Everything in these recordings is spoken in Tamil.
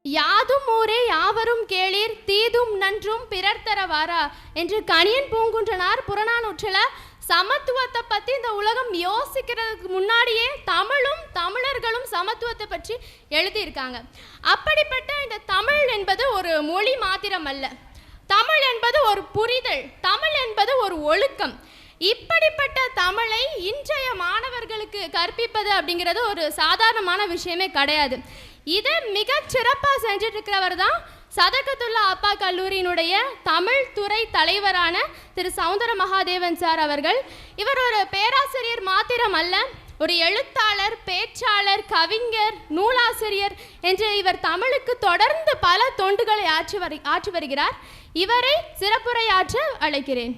யாதும் ஊரே யாவரும் கேளீர் தீதும் நன்றும் பிறர் தரவாரா என்று கணியன் பூங்குன்றனார் புறநானூற்றில் சமத்துவத்தை பற்றி இந்த உலகம் யோசிக்கிறதுக்கு முன்னாடியே தமிழர்களும் சமத்துவத்தை பற்றி எழுதியிருக்காங்க. அப்படிப்பட்ட இந்த தமிழ் என்பது ஒரு மொழி மாத்திரம் அல்ல, தமிழ் என்பது ஒரு புரிதல், தமிழ் என்பது ஒரு ஒழுக்கம். இப்படிப்பட்ட தமிழை இன்றைய மாணவர்களுக்கு கற்பிப்பது அப்படிங்கிறது ஒரு சாதாரணமான விஷயமே கிடையாது. இதை மிக சிறப்பாக செஞ்சுட்டு இருக்கிறவர் தான் சதகத்துல்லா அப்பா கல்லூரியினுடைய தமிழ் துறை தலைவரான திரு சௌந்தர மகாதேவன் சார் அவர்கள். இவர் ஒரு பேராசிரியர் மாத்திரம் அல்ல, ஒரு எழுத்தாளர், பேச்சாளர், கவிஞர், நூலாசிரியர் என்று இவர் தமிழுக்கு தொடர்ந்து பல தொண்டுகளை ஆற்றி வருகிறார். இவரை சிறப்புரையாற்ற அழைக்கிறேன்.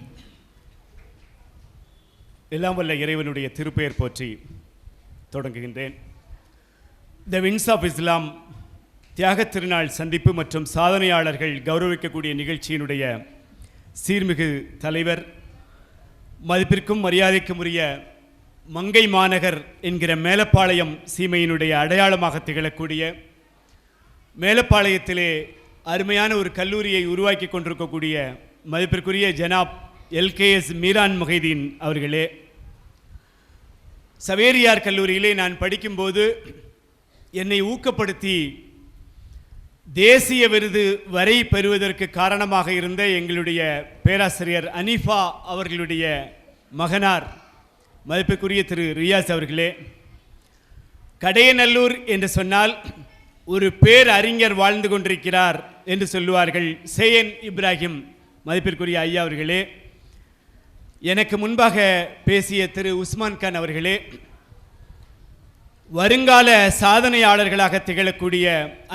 எல்லாம் வல்ல இறைவனுடைய திருப்பெயர் போற்றி தொடங்குகின்றேன். த வின்ஸ் ஆஃப் இஸ்லாம் தியாக திருநாள் சந்திப்பு மற்றும் சாதனையாளர்கள் கௌரவிக்கக்கூடிய நிகழ்ச்சியினுடைய சீர்மிகு தலைவர், மதிப்பிற்கும் மரியாதைக்கும் உரிய மங்கை மாநகர் என்கிற மேலப்பாளையம் சீமையினுடைய அடையாளமாக திகழக்கூடிய, மேலப்பாளையத்திலே அருமையான ஒரு கல்லூரியை உருவாக்கி கொண்டிருக்கக்கூடிய மதிப்பிற்குரிய ஜனாப் எல்கேஎஸ் மீரான் முஹைதீன் அவர்களே, சவேரியார் கல்லூரியிலே நான் படிக்கும்போது என்னை ஊக்கப்படுத்தி தேசிய விருது வரை பெறுவதற்கு காரணமாக இருந்த எங்களுடைய பேராசிரியர் அனீஃபா அவர்களுடைய மகனார் மதிப்புக்குரிய திரு ரியாஸ் அவர்களே, கடையநல்லூர் என்று சொன்னால் ஒரு பேர் அறிஞர் வாழ்ந்து கொண்டிருக்கிறார் என்று சொல்லுவார்கள். சேயன் இப்ராஹிம் மதிப்பிற்குரிய ஐயா அவர்களே, எனக்கு முன்பாக பேசிய திரு உஸ்மான் கான் அவர்களே, வருங்கால சாதனையாளர்களாக திகழக்கூடிய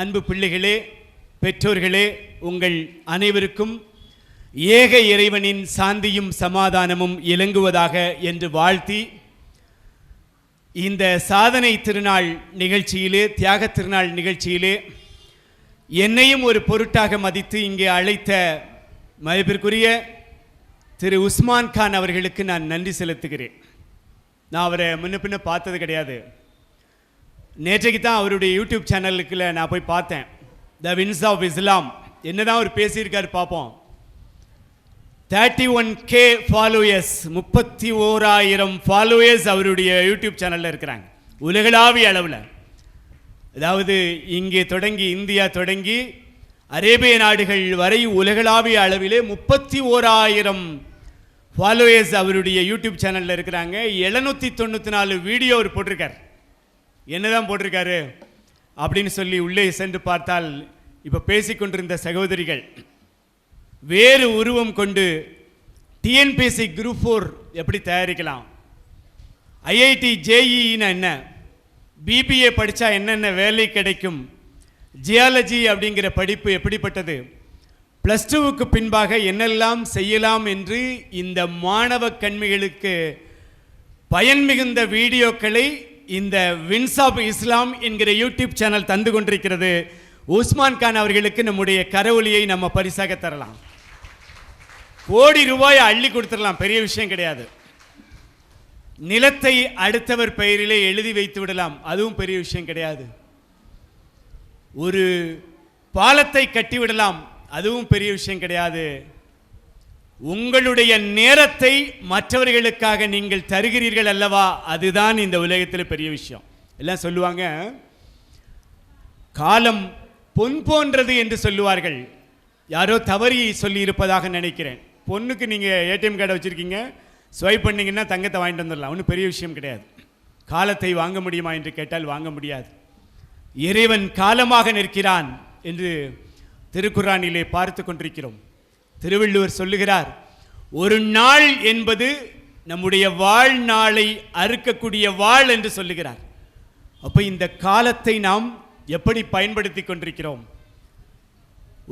அன்பு பிள்ளைகளே, பெற்றோர்களே, உங்கள் அனைவருக்கும் ஏக இறைவனின் சாந்தியும் சமாதானமும் இலங்குவதாக என்று வாழ்த்தி, இந்த சாதனை திருநாள் நிகழ்ச்சியிலே, தியாக திருநாள் நிகழ்ச்சியிலே என்னையும் ஒரு பொருட்டாக மதித்து இங்கே அழைத்த மதிப்பிற்குரிய திரு உஸ்மான் கான் அவர்களுக்கு நான் நன்றி செலுத்துகிறேன். நான் அவரை முன்ன பின்ன பார்த்தது கிடையாது. நேற்றைக்கு தான் அவருடைய யூடியூப் சேனலுக்குள்ள நான் போய் பார்த்தேன். த வின்ஸ் ஆஃப் இஸ்லாம் என்னதான் அவர் பேசியிருக்காரு பார்ப்போம். 31K ஃபாலோயர்ஸ், 31,000 ஃபாலோயர்ஸ் அவருடைய யூடியூப் சேனலில் இருக்கிறாங்க உலகளாவிய அளவில். அதாவது இங்கே தொடங்கி, இந்தியா தொடங்கி அரேபிய நாடுகள் வரை உலகளாவிய அளவிலே 31,000 ஃபாலோயர்ஸ் அவருடைய யூடியூப் சேனலில் இருக்கிறாங்க. 794 வீடியோ அவர் போட்டிருக்கார். என்னதான் போட்டிருக்காரு அப்படின்னு சொல்லி உள்ளே சென்று பார்த்தால், இப்போ பேசிக்கொண்டிருந்த சகோதரிகள் வேறு உருவம் கொண்டு டிஎன்பிஎஸ்சி குரூப் 4 எப்படி தயாரிக்கலாம், ஐஐடி ஜேஇனா என்ன, பிபிஏ படித்தா என்னென்ன வேலை கிடைக்கும், ஜியாலஜி அப்படிங்கிற படிப்பு எப்படிப்பட்டது, +2க்கு பின்பாக என்னெல்லாம் செய்யலாம் என்று இந்த மாணவ கண்மிகளுக்கு பயன் மிகுந்த வீடியோக்களை இந்த வின்ஸ் ஆஃப் இஸ்லாம் என்கிற யூடியூப் சேனல் தந்து கொண்டிருக்கிறது. உஸ்மான் கான் அவர்களுக்கு நம்முடைய கரவொலியை நம்ம பரிசாக தரலாம். கோடி ரூபாயை அள்ளி கொடுத்துடலாம், பெரிய விஷயம் கிடையாது. நிலத்தை அடுத்தவர் பெயரிலே எழுதி வைத்து விடலாம், அதுவும் பெரிய விஷயம் கிடையாது. ஒரு பாலத்தை கட்டிவிடலாம், அதுவும் பெரிய விஷயம் கிடையாது. உங்களுடைய நேரத்தை மற்றவர்களுக்காக நீங்கள் தருகிறீர்கள் அல்லவா, அதுதான் இந்த உலகத்தில் பெரிய விஷயம். எல்லாம் சொல்லுவாங்க, காலம் பொன் போன்றது என்று சொல்லுவார்கள். யாரோ தவறி சொல்லி இருப்பதாக நினைக்கிறேன். பொண்ணுக்கு நீங்கள் ஏடிஎம் கார்டை வச்சுருக்கீங்க, ஸ்வைப் பண்ணிங்கன்னா தங்கத்தை வாங்கிட்டு வந்துடலாம், ஒன்றும் பெரிய விஷயம் கிடையாது. காலத்தை வாங்க முடியுமா என்று கேட்டால் வாங்க முடியாது. இறைவன் காலமாக நிற்கிறான் என்று திருக்குர்ஆனிலே பார்த்து கொண்டிருக்கிறோம். திருவள்ளுவர் சொல்லுகிறார், ஒரு நாள் என்பது நம்முடைய வாழ்நாளை அறுக்கக்கூடிய வாழ் என்று சொல்லுகிறார். அப்போ இந்த காலத்தை நாம் எப்படி பயன்படுத்தி கொண்டிருக்கிறோம்?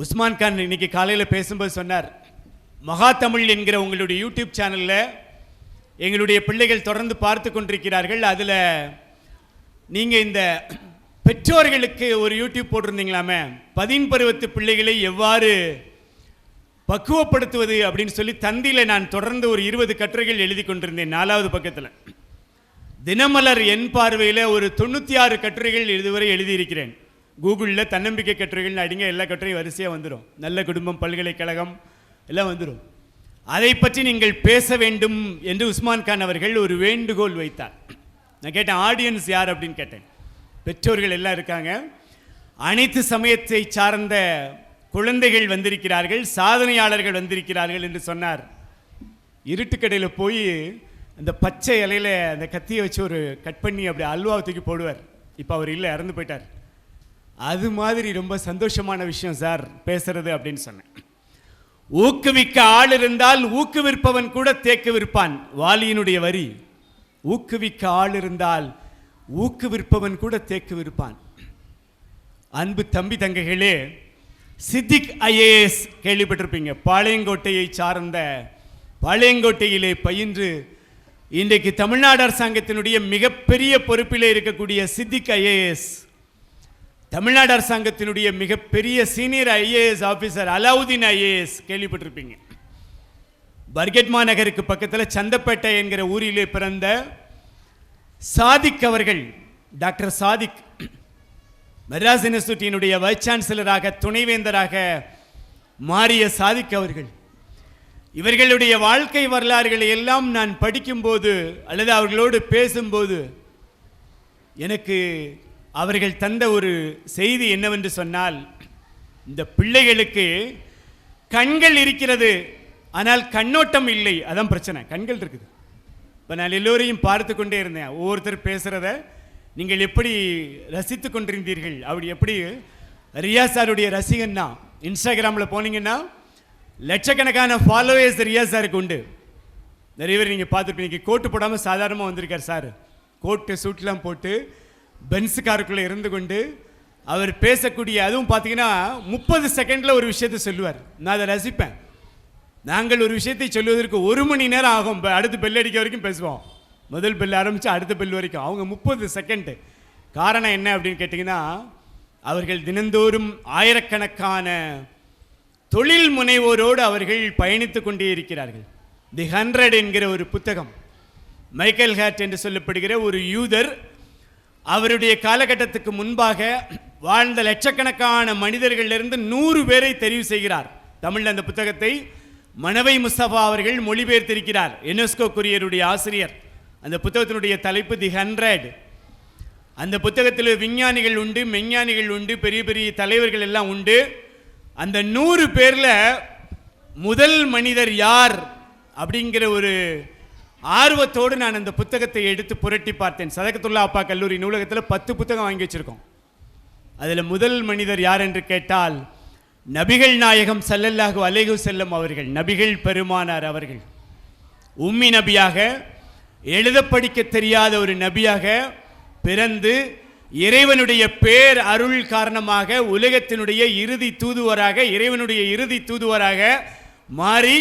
உஸ்மான் கான் இன்னைக்கு காலையில் பேசும்போது சொன்னார், மகா தமிழ் என்கிற உங்களுடைய யூடியூப் சேனலில் எங்களுடைய பிள்ளைகள் தொடர்ந்து பார்த்து கொண்டிருக்கிறார்கள். அதில் நீங்கள் இந்த பெற்றோர்களுக்கு ஒரு யூடியூப் போட்டிருந்தீங்களாமே, 10 பருவத்து பிள்ளைகளை எவ்வாறு பக்குவப்படுத்துவது அப்படின்னு சொல்லி தந்தியில் நான் தொடர்ந்து ஒரு 20 கட்டுரைகள் எழுதி கொண்டிருந்தேன். 4வது பக்கத்தில் தினமலர் என் பார்வையில் ஒரு 96 கட்டுரைகள் இதுவரை எழுதியிருக்கிறேன். கூகுளில் தன்னம்பிக்கை கட்டுரைகள் அடிங்க, எல்லா கட்டுரையும் வரிசையாக வந்துடும். நல்ல குடும்பம், பல்கலைக்கழகம் எல்லாம் வந்துடும். அதை பற்றி நீங்கள் பேச வேண்டும் என்று உஸ்மான் கான் அவர்கள் ஒரு வேண்டுகோள் வைத்தார். நான் கேட்டேன், ஆடியன்ஸ் யார் அப்படின்னு கேட்டேன். பெற்றோர்கள் எல்லாம் இருக்காங்க, அனைத்து சமயத்தை சார்ந்த குழந்தைகள் வந்திருக்கிறார்கள், சாதனையாளர்கள் வந்திருக்கிறார்கள் என்று சொன்னார். இருட்டுக்கடையில் போய் அந்த பச்சை இலையில அந்த கத்தியை வச்சு ஒரு கட் பண்ணி அப்படி அல்வா தூக்கி போடுவார். இப்போ அவர் இல்லை, இறந்து போயிட்டார். அது மாதிரி ரொம்ப சந்தோஷமான விஷயம் சார் பேசுறது அப்படின்னு சொன்னேன். ஊக்குவிக்க ஆள் இருந்தால் ஊக்குவிற்பவன் கூட தேக்க விற்பான். வாலியினுடைய வரி, ஊக்குவிக்க ஆள் இருந்தால் ஊக்குவிற்பவன் கூட தேக்க விற்பான். அன்பு தம்பி தங்கைகளே, சித்திக் ஐஏஎஸ் கேள்விப்பட்டிருப்பீங்க. பாளையங்கோட்டையை சார்ந்த, பாளையங்கோட்டையிலே பயின்று இன்றைக்கு தமிழ்நாடு அரசாங்கத்தினுடைய மிகப்பெரிய பொறுப்பிலே இருக்கக்கூடிய சித்திக் ஐஏஎஸ், தமிழ்நாடு அரசாங்கத்தினுடைய மிகப்பெரிய senior IAS officer Alauddin IAS கேள்விப்பட்டிருப்பீங்க. பர்கெட்மா நகருக்கு பக்கத்தில் சந்தப்பேட்டை என்கிற ஊரிலே பிறந்த சாதிக் அவர்கள், டாக்டர் சாதிக், மெட்ராஸ் யூனிவர்சிட்டியினுடைய வைஸ் சான்சலராக, துணைவேந்தராக மாறிய சாதிக் அவர்கள், இவர்களுடைய வாழ்க்கை வரலாறுகளை எல்லாம் நான் படிக்கும்போது அல்லது அவர்களோடு பேசும்போது எனக்கு அவர்கள் தந்த ஒரு செய்தி என்னவென்று சொன்னால், இந்த பிள்ளைகளுக்கு கண்கள் இருக்கிறது, ஆனால் கண்ணோட்டம் இல்லை. அதான் பிரச்சனை. கண்கள் இருக்குது. இப்போ நான் எல்லோரையும் பார்த்து கொண்டே இருந்தேன். ஒவ்வொருத்தர் பேசுகிறத நீங்கள் எப்படி ரசித்து கொண்டிருந்தீர்கள். அப்படி எப்படி ரியாஸ் சாருடைய ரசிகன்னா, இன்ஸ்டாகிராமில் போனீங்கன்னா லட்சக்கணக்கான ஃபாலோவர்ஸ் ரியாஸ் சாருக்கு உண்டு. நிறைய பேர் நீங்கள் பார்த்துருப்பீங்க. கோட்டு போடாமல் சாதாரணமாக வந்திருக்கார் சார். கோட்டு சூட்லாம் போட்டு பென்ஸ் காருக்குள்ளே இருந்து கொண்டு அவர் பேசக்கூடிய, அதுவும் பார்த்தீங்கன்னா 30 செகண்டில் ஒரு விஷயத்தை சொல்லுவார். நான் அதை ரசிப்பேன். நாங்கள் ஒரு விஷயத்தை சொல்லுவதற்கு 1 மணி நேரம் ஆகும். அடுத்து பெல் அடிக்க வரைக்கும் பேசுவோம். முதல் பெல் ஆரம்பித்து அடுத்த பெல் வரைக்கும். அவங்க 30 செகண்டு. காரணம் என்ன அப்படின்னு கேட்டிங்கன்னா, அவர்கள் தினந்தோறும் ஆயிரக்கணக்கான தொழில் முனைவோரோடு அவர்கள் பயணித்து கொண்டே இருக்கிறார்கள். தி 100 என்கிற ஒரு புத்தகம், மைக்கேல் ஹார்ட் என்று சொல்லப்படுகிற ஒரு யூதர் அவருடைய காலகட்டத்துக்கு முன்பாக வாழ்ந்த லட்சக்கணக்கான மனிதர்களிலிருந்து 100 பேரை தெரிவு செய்கிறார். தமிழில் அந்த புத்தகத்தை மனவை முஸ்தபா அவர்கள் மொழிபெயர்த்திருக்கிறார், யுனெஸ்கோ குரியருடைய ஆசிரியர். அந்த புத்தகத்தினுடைய தலைப்பு தி 100. அந்த புத்தகத்தில் விஞ்ஞானிகள் உண்டு, மெஞ்ஞானிகள் உண்டு, பெரிய பெரிய தலைவர்கள் எல்லாம் உண்டு. அந்த 100 பேரில் முதல் மனிதர் யார் அப்படிங்கிற ஒரு ஆர்வத்தோடு நான் அந்த புத்தகத்தை எடுத்து புரட்டி பார்த்தேன். சதகத்துல்லா அப்பா கல்லூரி நூலகத்தில் 10 புத்தகம் வாங்கி வச்சிருக்கோம். அதில் முதல் மனிதர் யார் என்று கேட்டால் நபிகள் நாயகம் ஸல்லல்லாஹு அலைஹி வஸல்லம் அவர்கள், நபிகள் பெருமானார் அவர்கள். உம்மி நபியாக, எழுத படிக்க தெரியாத ஒரு நபியாக பிறந்து இறைவனுடைய பேர் அருள் காரணமாக உலகத்தினுடைய இறுதி தூதுவராக, இறைவனுடைய இறுதி தூதுவராக மாறி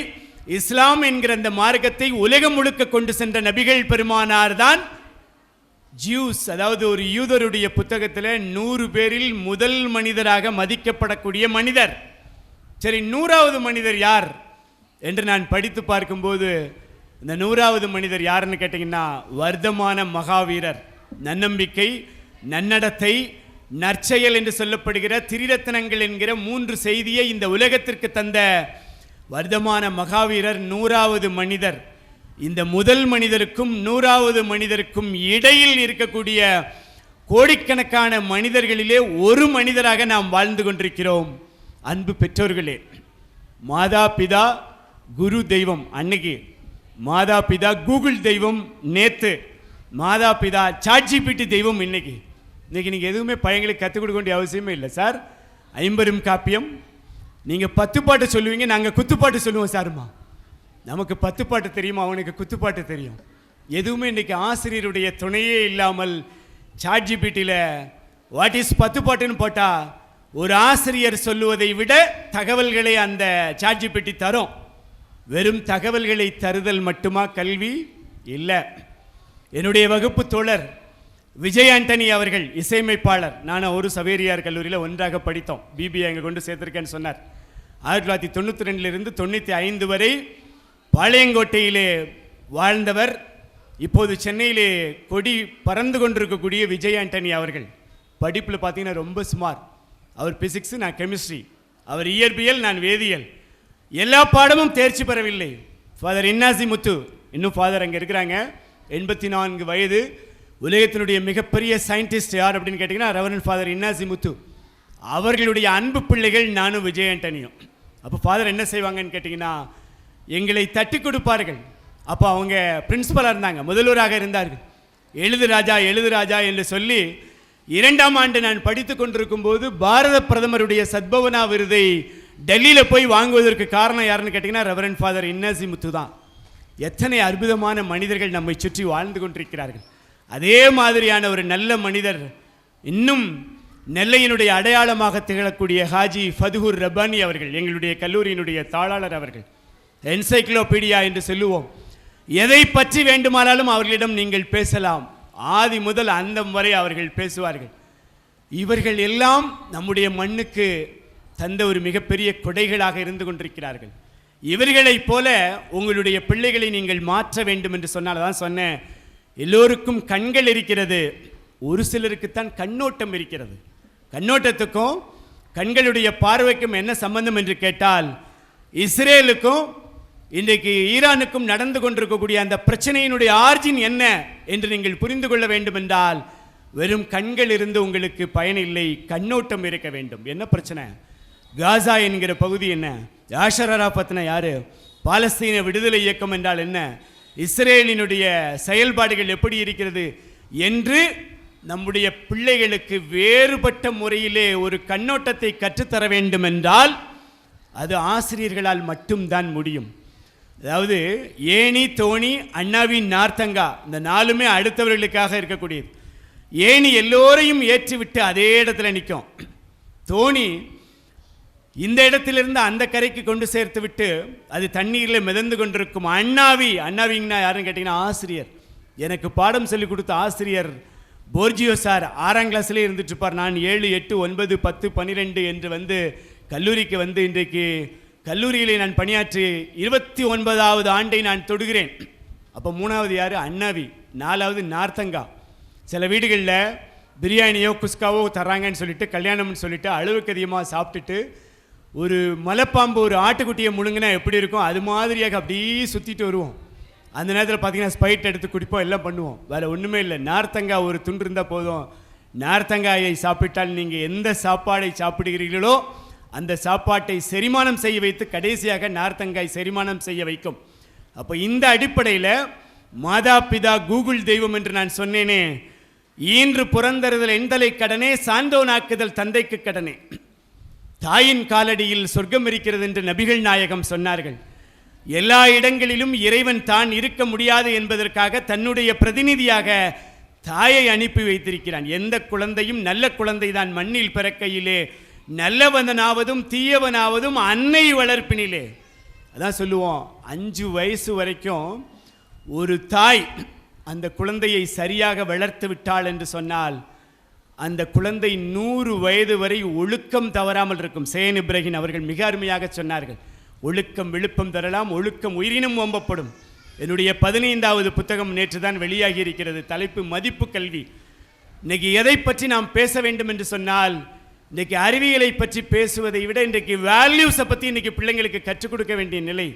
இஸ்லாம் என்கிற அந்த மார்க்கத்தை உலகம் முழுக்க கொண்டு சென்ற நபிகள் பெருமானார் தான் ஜூஸ், அதாவது ஒரு யூதருடைய புத்தகத்தில் 100 பேரில் முதல் மனிதராக மதிக்கப்படக்கூடிய மனிதர். சரி, 100வது மனிதர் யார் என்று நான் படித்து பார்க்கும்போது இந்த 100வது மனிதர் யாருன்னு கேட்டிங்கன்னா, வர்த்தமான மகாவீரர், நன்னம்பிக்கை, நன்னடத்தை, நற்செயல் என்று சொல்லப்படுகிற திரிரத்னங்கள் என்கிற 3 செய்தியை இந்த உலகத்திற்கு தந்த வர்த்தமான மகாவீரர் 100வது மனிதர். இந்த முதல் மனிதருக்கும் 100வது மனிதருக்கும் இடையில் இருக்கக்கூடிய கோடிக்கணக்கான மனிதர்களிலே ஒரு மனிதராக நாம் வாழ்ந்து கொண்டிருக்கிறோம். அன்பு பெற்றோர்களே, மாதா பிதா குரு தெய்வம் அன்னைக்கு, மாதா பிதா கூகுள் தெய்வம் நேத்து, மாதா பிதா சாட்ஜிபிடி தெய்வம் இன்னைக்கு. நீங்கள் எதுவுமே பையங்களுக்கு கற்றுக் கொடுக்க வேண்டிய அவசியமே இல்லை சார். 50 காப்பியம் நீங்கள் 10 பாட்டு சொல்லுவீங்க, நாங்கள் குத்துப்பாட்டு சொல்லுவோம் சார்மா. நமக்கு 10 பாட்டு தெரியுமா, அவனுக்கு குத்துப்பாட்டு தெரியும். எதுவுமே இன்றைக்கி ஆசிரியருடைய துணையே இல்லாமல் சாட்ஜிபிட்டியில் வாட் இஸ் 10 பாட்டுன்னு போட்டா ஒரு ஆசிரியர் சொல்லுவதை விட தகவல்களை அந்த ChatGPT தரும். வெறும் தகவல்களை தருதல் மட்டுமா கல்வி? இல்லை. என்னுடைய வகுப்பு தோழர் விஜய் ஆண்டனி அவர்கள் இசையமைப்பாளர், நான் ஒரு சவேரியார் கல்லூரியில் ஒன்றாக படித்தோம். பிபிஏ அங்கே கொண்டு சேர்த்திருக்கேன்னு சொன்னார். 1992 95 வரை பாளையங்கோட்டையிலே வாழ்ந்தவர், இப்போது சென்னையிலே கொடி பறந்து கொண்டிருக்கக்கூடிய விஜய் ஆண்டனி அவர்கள். படிப்பில் பார்த்தீங்கன்னா ரொம்ப ஸ்மார்ட். அவர் பிசிக்ஸ், நான் கெமிஸ்ட்ரி, அவர் இயற்பியல், நான் வேதியியல். எல்லா பாடமும் தேர்ச்சி பெறவில்லை. ஃபாதர் இன்னாசி முத்து, இன்னும் ஃபாதர் அங்கே இருக்கிறாங்க, 84 வயது. உலகத்தினுடைய மிகப்பெரிய சயின்டிஸ்ட் யார் அப்படின்னு கேட்டிங்கன்னா ரெவரண்ட் ஃபாதர் இன்னாசி முத்து. அவர்களுடைய அன்பு பிள்ளைகள் நானும் விஜய் ஆண்டனியும். அப்போ ஃபாதர் என்ன செய்வாங்கன்னு கேட்டிங்கன்னா எங்களை தட்டி கொடுப்பார்கள். அப்போ அவங்க பிரின்சிபலாக இருந்தாங்க, முதல்வராக இருந்தார்கள். எழுது ராஜா எழுது ராஜா என்று சொல்லி 2ஆம் ஆண்டு நான் படித்து கொண்டிருக்கும் போது பாரத பிரதமருடைய சத்பவனா விருதை டெல்லியில் போய் வாங்குவதற்கு காரணம் யாருன்னு கேட்டிங்கன்னா ரெவரண்ட் ஃபாதர் இன்னாசி முத்து தான். எத்தனை அற்புதமான மனிதர்கள் நம்மை சுற்றி வாழ்ந்து கொண்டிருக்கிறார்கள். அதே மாதிரியான ஒரு நல்ல மனிதர், இன்னும் நெல்லையினுடைய அடையாளமாக திகழக்கூடிய ஹாஜி ஃபதுஹுர் ரப்பானி அவர்கள், எங்களுடைய கல்லூரியினுடைய தாளாளர் அவர்கள். என்சைக்ளோபீடியா என்று சொல்லுவோம். எதை பற்றி வேண்டுமானாலும் அவர்களிடம் நீங்கள் பேசலாம். ஆதி முதல் அந்தம் வரை அவர்கள் பேசுவார்கள். இவர்கள் எல்லாம் நம்முடைய மண்ணுக்கு தந்த ஒரு மிகப்பெரிய கொடைகளாக இருந்து கொண்டிருக்கிறார்கள். இவர்களைப் போல உங்களுடைய பிள்ளைகளை நீங்கள் மாற்ற வேண்டும் என்று சொன்னால் தான் சொன்னேன், எல்லோருக்கும் கண்கள் இருக்கிறது, ஒரு சிலருக்குத்தான் கண்ணோட்டம் இருக்கிறது. கண்ணோட்டத்துக்கும் கண்களுடைய பார்வைக்கும் என்ன சம்பந்தம் என்று கேட்டால், இஸ்ரேலுக்கும் இன்றைக்கு ஈரானுக்கும் நடந்து கொண்டிருக்கக்கூடிய அந்த பிரச்சனையினுடைய ஆர்ஜின் என்ன என்று நீங்கள் புரிந்து கொள்ள வேண்டும் என்றால், வெறும் கண்கள் இருந்து உங்களுக்கு பயனில்லை, கண்ணோட்டம் இருக்க வேண்டும். என்ன பிரச்சனை? காசா என்கிற பகுதி என்ன? யாஷர் அரஃபத்னா யாரு? பாலஸ்தீன விடுதலை இயக்கம் என்றால் என்ன? இஸ்ரேலினுடைய செயல்பாடுகள் எப்படி இருக்கிறது என்று நம்முடைய பிள்ளைகளுக்கு வேறுபட்ட முறையிலே ஒரு கண்ணோட்டத்தை கற்றுத்தர வேண்டும் என்றால் அது ஆசிரியர்களால் மட்டும்தான் முடியும். அதாவது ஏணி, தோணி, அண்ணாவி, நார்த்தங்கா, இந்த 4மே அடுத்தவர்களுக்காக இருக்கக்கூடியது. ஏணி எல்லோரையும் ஏற்றிவிட்டு அதே இடத்துல நிற்கும். தோணி இந்த இடத்திலிருந்து அந்த கரைக்கு கொண்டு சேர்த்து விட்டு அது தண்ணீரில் மிதந்து கொண்டிருக்கும். அண்ணாவிங்கன்னா யாருன்னு கேட்டிங்கன்னா ஆசிரியர். எனக்கு பாடம் சொல்லிக் கொடுத்த ஆசிரியர் போர்ஜியோ சார் 6ஆம் கிளாஸ்லேயே இருந்துட்டு இருப்பார். நான் 7, 8, 9, 10, 12 என்று வந்து கல்லூரிக்கு வந்து இன்றைக்கு கல்லூரியிலே நான் பணியாற்றி 29வது ஆண்டை நான் தொடுகிறேன். அப்போ 3வது யார்? அண்ணாவி. 4வது நார்த்தங்கா. சில வீடுகளில் பிரியாணியோ குஸ்காவோ தர்றாங்கன்னு சொல்லிட்டு, கல்யாணம்னு சொல்லிட்டு அளவுக்கு அதிகமாக சாப்பிட்டுட்டு ஒரு மலைப்பாம்பு ஒரு ஆட்டுக்குட்டியை முழுங்கினா எப்படி இருக்கும் அது மாதிரியாக அப்படியே சுற்றிட்டு வருவோம். அந்த நேரத்தில் பார்த்தீங்கன்னா ஸ்பைட் எடுத்து குடிப்போம், எல்லாம் பண்ணுவோம். வேறு ஒன்றுமே இல்லை. நார்த்தங்காய் ஒரு துண்டு இருந்தால் போதும். நார்த்தங்காயை சாப்பிட்டால் நீங்கள் எந்த சாப்பாடை சாப்பிடுகிறீர்களோ அந்த சாப்பாட்டை செரிமானம் செய்ய வைத்து கடைசியாக நார்த்தங்காய் செரிமானம் செய்ய வைக்கும். அப்போ இந்த அடிப்படையில் மாதா பிதா கூகுள் தெய்வம் என்று நான் சொன்னேனே, ஈன்று புறந்தறுதல் எண்தலை கடனே, சான்றோனாக்குதல் தந்தைக்கு கடனே. தாயின் காலடியில் சொர்க்கம் இருக்கிறது என்று நபிகள் நாயகம் சொன்னார்கள். எல்லா இடங்களிலும் இறைவன் தான் இருக்க முடியாது என்பதற்காக தன்னுடைய பிரதிநிதியாக தாயை அனுப்பி வைத்திருக்கிறான். எந்த குழந்தையும் நல்ல குழந்தை தான் மண்ணில் பிறக்கையிலே நல்லவனாவதும் தீயவனாவதும் அன்னை வளர்ப்பினிலே. அதான் சொல்லுவோம், 5 வயசு வரைக்கும் ஒரு தாய் அந்த குழந்தையை சரியாக வளர்த்து விட்டாள் என்று சொன்னால் அந்த குழந்தை 100 வயது வரை ஒழுக்கம் தவறாமல் இருக்கும். சேன் இப்ராஹிம் அவர்கள் மிக அருமையாக சொன்னார்கள், ஒழுக்கம் விழுப்பம் தரலாம், ஒழுக்கம் உயிரினும் ஓம்பப்படும். என்னுடைய 15வது புத்தகம் நேற்று தான் வெளியாகி இருக்கிறது. தலைப்பு மதிப்பு கல்வி. இன்னைக்கு எதை பற்றி நாம் பேச வேண்டும் என்று சொன்னால், இன்றைக்கு அறிவியலை பற்றி பேசுவதை விட இன்றைக்கு வேல்யூஸை பற்றி இன்றைக்கி பிள்ளைங்களுக்கு கற்றுக் கொடுக்க வேண்டிய நிலை.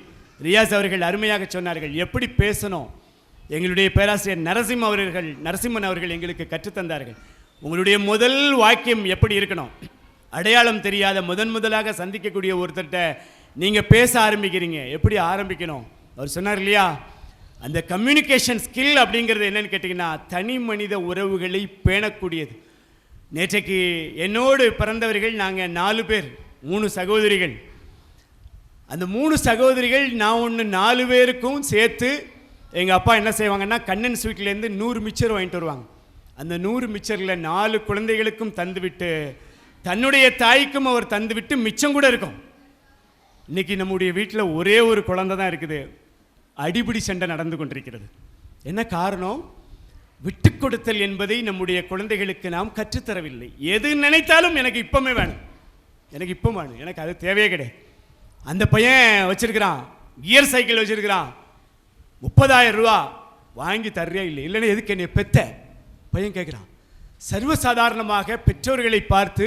ரியாஸ் அவர்கள் அருமையாக சொன்னார்கள் எப்படி பேசணும். எங்களுடைய பேராசிரியர் நரசிம்மன் அவர்கள் எங்களுக்கு கற்றுத்தந்தார்கள். உங்களுடைய முதல் வாக்கியம் எப்படி இருக்கணும். அடையாளம் தெரியாத முதலாக சந்திக்கக்கூடிய ஒருத்தர்கிட்ட நீங்கள் பேச ஆரம்பிக்கிறீங்க, எப்படி ஆரம்பிக்கணும். அவர் சொன்னார் இல்லையா, அந்த கம்யூனிகேஷன் ஸ்கில் அப்படிங்கிறது என்னன்னு கேட்டிங்கன்னா தனி மனித உறவுகளை பேணக்கூடியது. நேற்றைக்கு என்னோடு பிறந்தவர்கள் நாங்கள் 4 பேர், 3 சகோதரிகள். அந்த 3 சகோதரிகள் நான் ஒன்று 4 பேருக்கும் சேர்த்து எங்கள் அப்பா என்ன செய்வாங்கன்னா கண்ணன் ஸ்வீட்லேருந்து 100 மிச்சர் வாங்கிட்டு வருவாங்க. அந்த 100 மிச்சரில் 4 குழந்தைகளுக்கும் தந்துவிட்டு தன்னுடைய தாய்க்கும் அவர் தந்துவிட்டு மிச்சம் கூட இருக்கும். இன்னைக்கு நம்முடைய வீட்டில் ஒரே ஒரு குழந்தை தான் இருக்குது. அடிபிடி சண்டை நடந்து கொண்டிருக்கிறது. என்ன காரணம்? விட்டு கொடுத்தல் என்பதை நம்முடைய குழந்தைகளுக்கு நாம் கற்றுத்தரவில்லை. எது நினைத்தாலும் எனக்கு இப்பவுமே வேணும், எனக்கு இப்போ வேணும், எனக்கு அது தேவையே கிடையாது. அந்த பையன் வச்சிருக்கிறான், கியர் சைக்கிள் வச்சிருக்கிறான், 30,000 ரூபா வாங்கி தர்றியா இல்லை, இல்லைன்னா எதுக்கு என்னை பெத்த பையன் கேட்குறான். சர்வசாதாரணமாக பெற்றோர்களை பார்த்து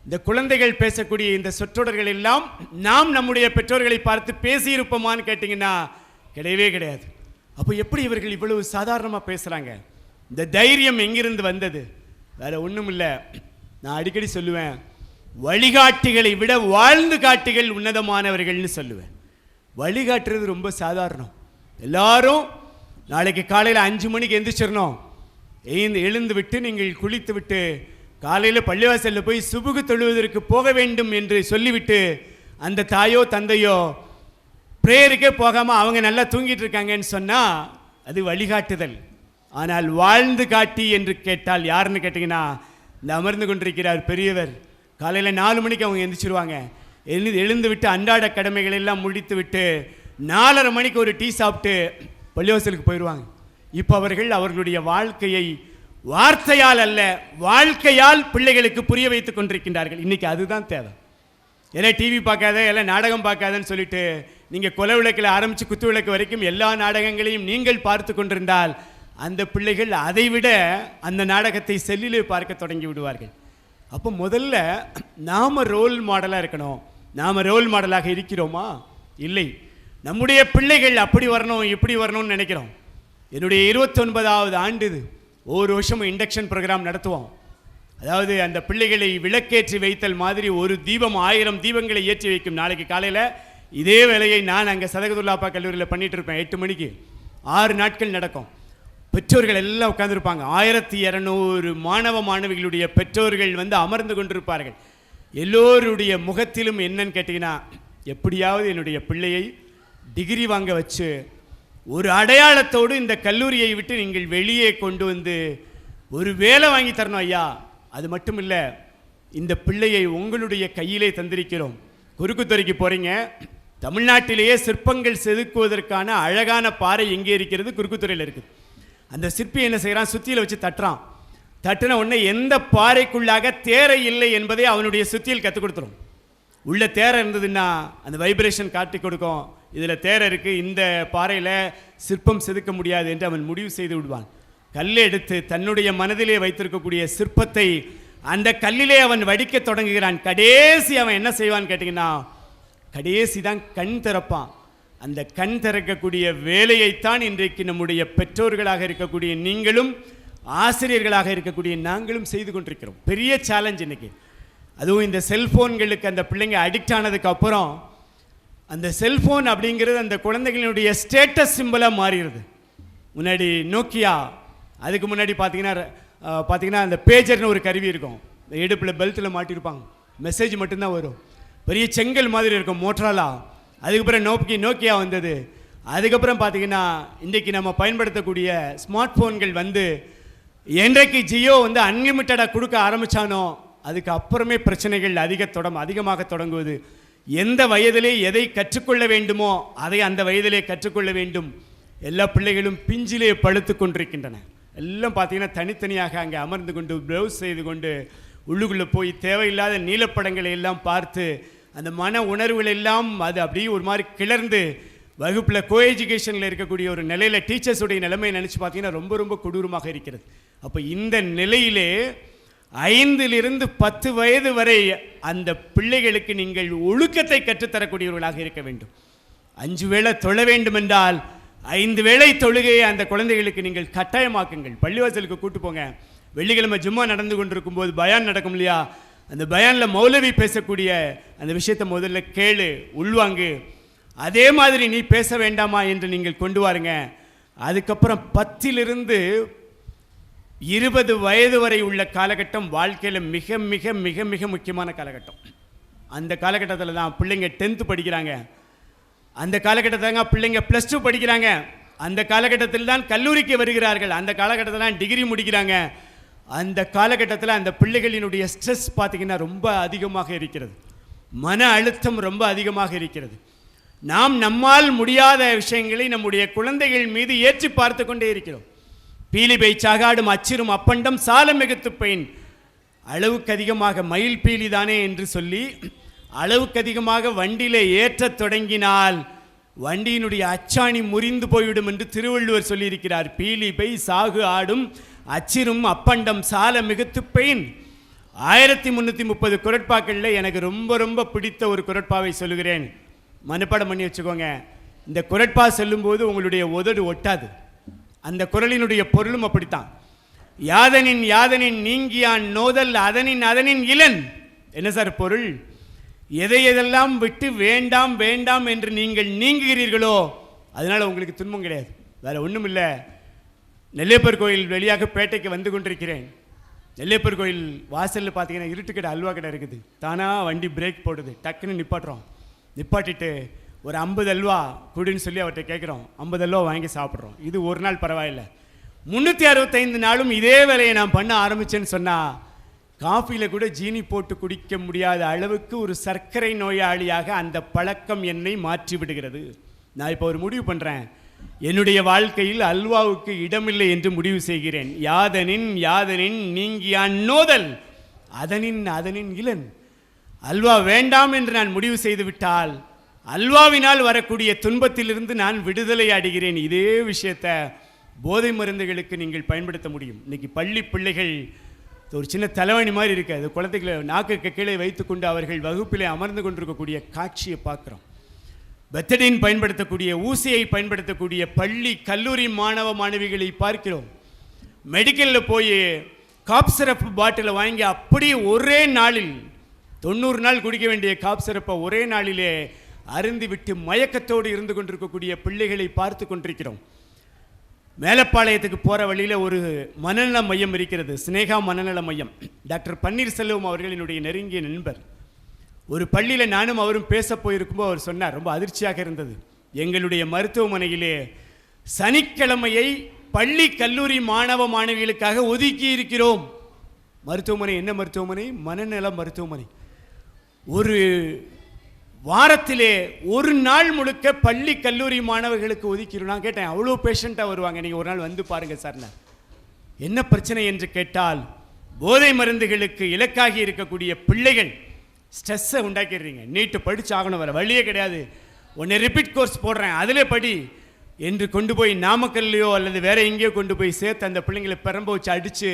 இந்த குழந்தைகள் பேசக்கூடிய இந்த சொற்றொடர்கள் எல்லாம் நாம் நம்முடைய பெற்றோர்களை பார்த்து பேசியிருப்போமான்னு கேட்டிங்கன்னா கிடையவே கிடையாது. அப்போ எப்படி இவர்கள் இவ்வளவு சாதாரணமாக பேசுகிறாங்க? இந்த தைரியம் எங்கிருந்து வந்தது? வேற ஒன்றும் இல்லை. நான் அடிக்கடி சொல்லுவேன், வழிகாட்டிகளை விட வாழ்ந்து காட்டிகள் உன்னதமானவர்கள்னு சொல்லுவேன். வழிகாட்டுறது ரொம்ப சாதாரணம். எல்லாரும் நாளைக்கு காலையில் 5 மணிக்கு எந்திரிச்சிடணும், எழுந்து விட்டு நீங்கள் குளித்து விட்டு காலையில் பள்ளிவாசலில் போய் சுபுகு தொழுவதற்கு போக வேண்டும் என்று சொல்லிவிட்டு அந்த தாயோ தந்தையோ பிரேயருக்கே போகாமல் அவங்க நல்லா தூங்கிட்டு இருக்காங்கன்னு சொன்னால் அது வழிகாட்டுதல். ஆனால் வாழ்ந்து காட்டி என்று கேட்டால் யாருன்னு கேட்டிங்கன்னா, இந்த அமர்ந்து கொண்டிருக்கிறார் பெரியவர். காலையில் 4 மணிக்கு அவங்க எந்திரிச்சிருவாங்க. எழுந்து விட்டு அன்றாட கடமைகள் எல்லாம் முடித்து விட்டு 4:30 மணிக்கு ஒரு டீ சாப்பிட்டு பள்ளிவாசலுக்கு போயிடுவாங்க. இப்போ அவர்கள் அவர்களுடைய வாழ்க்கையை வார்த்தையால் அல்ல வாழ்க்கையால் பிள்ளைகளுக்கு புரிய வைத்துக் கொண்டிருக்கின்றார்கள். இன்னைக்கு அதுதான் தேவை. எல்லாம் டிவி பார்க்காத, எல்லாம் நாடகம் பார்க்காதன்னு சொல்லிட்டு நீங்கள் கொலை விளக்கில் ஆரம்பித்து குத்து விளக்கு வரைக்கும் எல்லா நாடகங்களையும் நீங்கள் பார்த்து கொண்டிருந்தால் அந்த பிள்ளைகள் அதைவிட அந்த நாடகத்தை செல்லிலே பார்க்க தொடங்கி விடுவார்கள். அப்போ முதல்ல நாம் ரோல் மாடலாக இருக்கணும். நாம் ரோல் மாடலாக இருக்கிறோமா? இல்லை. நம்முடைய பிள்ளைகள் அப்படி வரணும் இப்படி வரணும்னு நினைக்கிறோம். என்னுடைய 29வது ஆண்டு இது. ஒவ்வொரு வருஷமும் இண்டக்ஷன் ப்ரோக்ராம் நடத்துவோம். அதாவது அந்த பிள்ளைகளை விளக்கேற்றி வைத்தல் மாதிரி ஒரு தீபம் 1000 தீபங்களை ஏற்றி வைக்கும். நாளைக்கு காலையில் இதே வேலையை நான் அங்கே சதகதுல்லாப்பா கல்லூரியில் பண்ணிட்டு இருப்பேன். 8 மணிக்கு 6 நாட்கள் நடக்கும். பெற்றோர்கள் எல்லாம் உட்கார்ந்துருப்பாங்க. 1200 மாணவ மாணவிகளுடைய பெற்றோர்கள் வந்து அமர்ந்து கொண்டிருப்பார்கள். எல்லோருடைய முகத்திலும் என்னன்னு கேட்டிங்கன்னா, எப்படியாவது என்னுடைய பிள்ளையை டிகிரி வாங்க வச்சு ஒரு அடையாளத்தோடு இந்த கல்லூரியை விட்டு நீங்கள் வெளியே கொண்டு வந்து ஒரு வேலை வாங்கி தரணும் ஐயா. அது மட்டும் இல்லை, இந்த பிள்ளையை உங்களுடைய கையிலே தந்திருக்கிறோம். குறுக்குத்துறைக்கு போகிறீங்க, தமிழ்நாட்டிலேயே சிற்பங்கள் செதுக்குவதற்கான அழகான பாறை எங்கே இருக்கிறது? குறுக்குத்துறையில் இருக்குது. அந்த சிற்பி என்ன செய்கிறான்? சுத்தியில் வச்சு தட்டுறான். தட்டின உடனே எந்த பாறைக்குள்ளாக தேரை இல்லை என்பதை அவனுடைய சுத்தியில் கற்றுக் கொடுத்துரும். உள்ள தேரை இருந்ததுன்னா அந்த வைப்ரேஷன் காட்டி கொடுக்கும், இதில் தேரை இருக்குது, இந்த பாறையில் சிற்பம் செதுக்க முடியாது என்று அவன் முடிவு செய்து விடுவான். கல்லை எடுத்து தன்னுடைய மனதிலே வைத்திருக்கக்கூடிய சிற்பத்தை அந்த கல்லிலே அவன் வடிக்க தொடங்குகிறான். கடைசி அவன் என்ன செய்வான்னு கேட்டிங்கன்னா, கடைசி தான் கண் திறப்பான். அந்த கண் திறக்கக்கூடிய வேலையைத்தான் இன்றைக்கு நம்முடைய பெற்றோர்களாக இருக்கக்கூடிய நீங்களும் ஆசிரியர்களாக இருக்கக்கூடிய நாங்களும் செய்து கொண்டிருக்கிறோம். பெரிய சேலஞ்ச் இன்னைக்கு. அதுவும் இந்த செல்ஃபோன்களுக்கு அந்த பிள்ளைங்க அடிக்ட் ஆனதுக்கு அப்புறம் அந்த செல்ஃபோன் அப்படிங்கிறது அந்த குழந்தைகளுடைய ஸ்டேட்டஸ் சிம்பிளாக மாறிடுது. முன்னாடி நோக்கியா, அதுக்கு முன்னாடி பார்த்தீங்கன்னா அந்த பேஜர்னு ஒரு கருவி இருக்கும், இடுப்பில் பெல்ட்டில் மாட்டியிருப்பாங்க, மெசேஜ் மட்டும்தான் வரும். பெரிய செங்கல் மாதிரி இருக்கும் மோட்ராலா. அதுக்கப்புறம் நோக்கியா வந்தது. அதுக்கப்புறம் பார்த்தீங்கன்னா இன்றைக்கி நம்ம பயன்படுத்தக்கூடிய ஸ்மார்ட் ஃபோன்கள் வந்து என்றைக்கு ஜியோ வந்து அன்லிமிட்டடாக கொடுக்க ஆரம்பித்தானோ அதுக்கு அப்புறமே பிரச்சனைகள் அதிகமாக தொடங்குவது. எந்த வயதிலே எதை கற்றுக்கொள்ள வேண்டுமோ அதை அந்த வயதிலே கற்றுக்கொள்ள வேண்டும். எல்லா பிள்ளைகளும் பிஞ்சிலே படுத்து கொண்டிருக்கின்றன. எல்லாம் பார்த்தீங்கன்னா தனித்தனியாக அங்கே அமர்ந்து கொண்டு ப்ரௌஸ் செய்து கொண்டு உள்ளுக்குள்ளே போய் தேவையில்லாத நீலப்படங்களை எல்லாம் பார்த்து அந்த மன உணர்வுகள் எல்லாம் அது அப்படியே ஒரு மாதிரி கிளர்ந்து வகுப்பில் கோ எஜுகேஷனில் இருக்கக்கூடிய ஒரு நிலையில் டீச்சர்ஸுடைய நிலைமையை நினச்சி பார்த்தீங்கன்னா ரொம்ப ரொம்ப கொடூரமாக இருக்கிறது. அப்போ இந்த நிலையிலே 5லிருந்து 10 வயது வரை அந்த பிள்ளைகளுக்கு நீங்கள் ஒழுக்கத்தை கற்றுத்தரக்கூடியவர்களாக இருக்க வேண்டும். 5 வேளை தொழ வேண்டும் என்றால் 5 வேளை தொழுகையை அந்த குழந்தைகளுக்கு நீங்கள் கட்டாயமாக்குங்கள். பள்ளிவாசலுக்கு கூட்டு போங்க. வெள்ளிக்கிழமை ஜும்மா நடந்து கொண்டிருக்கும் போது பயான் நடக்கும் இல்லையா, அந்த பயானில் மௌலவி பேசக்கூடிய அந்த விஷயத்தை முதல்ல கேளு, உள்வாங்கு. அதே மாதிரி நீ பேச வேண்டாமா என்று நீங்கள் கொண்டு வாருங்க. அதுக்கப்புறம் 10லிருந்து 20 வயது வரை உள்ள காலகட்டம் வாழ்க்கையில் மிக மிக மிக மிக முக்கியமான காலகட்டம். அந்த காலகட்டத்தில் தான் பிள்ளைங்க 10th படிக்கிறாங்க. அந்த காலகட்டத்தில் தான் பிள்ளைங்க +2 படிக்கிறாங்க. அந்த காலகட்டத்தில் தான் கல்லூரிக்கு வருகிறார்கள். அந்த காலகட்டத்தில் தான் டிகிரி முடிக்கிறாங்க. அந்த காலகட்டத்தில் அந்த பிள்ளைகளினுடைய ஸ்ட்ரெஸ் பார்த்திங்கன்னா ரொம்ப அதிகமாக இருக்கிறது, மன அழுத்தம் ரொம்ப அதிகமாக இருக்கிறது. நாம் நம்மால் முடியாத விஷயங்களை நம்முடைய குழந்தைகள் மீது ஏற்றி பார்த்து கொண்டே இருக்கிறோம். பீலிபை சாகாடும் அச்சிரும் அப்பண்டம் சால மிகுத்து பெயின், அளவுக்கு அதிகமாக மயில் பீலி தானே என்று சொல்லி அளவுக்கு அதிகமாக வண்டியில் ஏற்றத் தொடங்கினால் வண்டியினுடைய அச்சாணி முறிந்து போய்விடும் என்று திருவள்ளுவர் சொல்லியிருக்கிறார். பீலிபை சாகு ஆடும் அச்சிரும் அப்பண்டம் சால மிகுத்து பெயின். 1330 குரட்பாக்களில் எனக்கு ரொம்ப ரொம்ப பிடித்த ஒரு குரட்பாவை சொல்லுகிறேன், மனப்பாடம் பண்ணி வச்சுக்கோங்க. இந்த குரட்பா சொல்லும்போது உங்களுடைய உதடு ஒட்டாது. அந்த குரலினுடைய பொருளும் அப்படித்தான். யாதனின் யாதனின் நீங்கியான் நோதல் அதனின் அதனின் இளன். என்ன சார் பொருள்? எதை எதெல்லாம் விட்டு வேண்டாம் வேண்டாம் என்று நீங்கள் நீங்குகிறீர்களோ அதனால் உங்களுக்கு துன்பம் கிடையாது, வேறு ஒன்றும் இல்லை. நெல்லையப்பர் கோயில் வெளியாக பேட்டைக்கு வந்து கொண்டிருக்கிறேன். நெல்லையப்பர் கோயில் வாசலில் பார்த்தீங்கன்னா இருட்டுக்கடை அல்வா கடை இருக்குது. தானாக வண்டி பிரேக் போடுது, டக்குன்னு நிப்பாட்டுறோம். நிப்பாட்டிட்டு ஒரு 50 அல்வா குடின்னு சொல்லி அவர்கிட்ட கேட்குறோம். 50 அல்வா வாங்கி சாப்பிட்றோம். இது ஒரு நாள் பரவாயில்லை. 365 நாளும் இதே வேலையை நான் பண்ண ஆரம்பித்தேன்னு சொன்னால் காஃபியில் கூட ஜீனி போட்டு குடிக்க முடியாத அளவுக்கு ஒரு சர்க்கரை நோயாளியாக அந்த பழக்கம் என்னை மாற்றி விடுகிறது. நான் இப்போ ஒரு முடிவு பண்ணுறேன், என்னுடைய வாழ்க்கையில் அல்வாவுக்கு இடமில்லை என்று முடிவு செய்கிறேன். யாதனின் யாதனின் நீங்கியான் நோதல் அதனின் அதனின் இளன். அல்வா வேண்டாம் என்று நான் முடிவு செய்து விட்டால் அல்வாவினால் வரக்கூடிய துன்பத்திலிருந்து நான் விடுதலை அடைகிறேன். இதே விஷயத்தை போதை மருந்துகளுக்கு நீங்கள் பயன்படுத்த முடியும். இன்னைக்கு பள்ளி பிள்ளைகள் ஒரு சின்ன தலைவணி மாதிரி இருக்கு, அது குழந்தைகளை நாக்கு கீழே வைத்துக்கொண்டு அவர்கள் வகுப்பிலே அமர்ந்து கொண்டிருக்கக்கூடிய காட்சியை பார்க்குறோம். பெத்தடின் பயன்படுத்தக்கூடிய ஊசியை பயன்படுத்தக்கூடிய பள்ளி கல்லூரி மாணவ மாணவிகளை பார்க்கிறோம். மெடிக்கலில் போய் காப் சிரப் பாட்டிலை வாங்கி அப்படி ஒரே நாளில் 90 நாள் குடிக்க வேண்டிய காப் சிரப்பை ஒரே நாளிலே அருந்தி விட்டு மயக்கத்தோடு இருந்து கொண்டிருக்கக்கூடிய பிள்ளைகளை பார்த்து கொண்டிருக்கிறோம். மேலப்பாளையத்துக்கு போகிற வழியில் ஒரு மனநல மையம் இருக்கிறது, ஸ்னேகா மனநல மையம். டாக்டர் பன்னீர்செல்வம் அவர்களினுடைய நெருங்கிய நண்பர். ஒரு பள்ளியில் நானும் அவரும் பேச போயிருக்கும்போது அவர் சொன்னார், ரொம்ப அதிர்ச்சியாக இருந்தது. எங்களுடைய மருத்துவமனையிலே சனிக்கிழமையை பள்ளி கல்லூரி மாணவ மாணவிகளுக்காக ஒதுக்கி இருக்கிறோம். மருத்துவமனை என்ன மருத்துவமனை? மனநல மருத்துவமனை. ஒரு வாரத்திலே ஒரு நாள் முழுக்க பள்ளி கல்லூரி மாணவர்களுக்கு ஒதுக்கிறோம். நான் கேட்டேன், அவ்வளோ பேஷண்ட்டாக வருவாங்க, நீங்கள் ஒரு நாள் வந்து பாருங்கள் சார். என்ன பிரச்சனை என்று கேட்டால், போதை மருந்துகளுக்கு இலக்காகி இருக்கக்கூடிய பிள்ளைகள் ஸ்ட்ரெஸ்ஸை உண்டாக்கிடுறீங்க. நீட்டு படித்து ஆகணும், வர வழியே கிடையாது, ஒன்று ரிப்பீட் கோர்ஸ் போடுறேன் அதிலே படி என்று கொண்டு போய் நாமக்கல்லையோ அல்லது வேற எங்கேயோ கொண்டு போய் சேர்த்து அந்த பிள்ளைங்களை பெரம்ப வச்சு அடித்து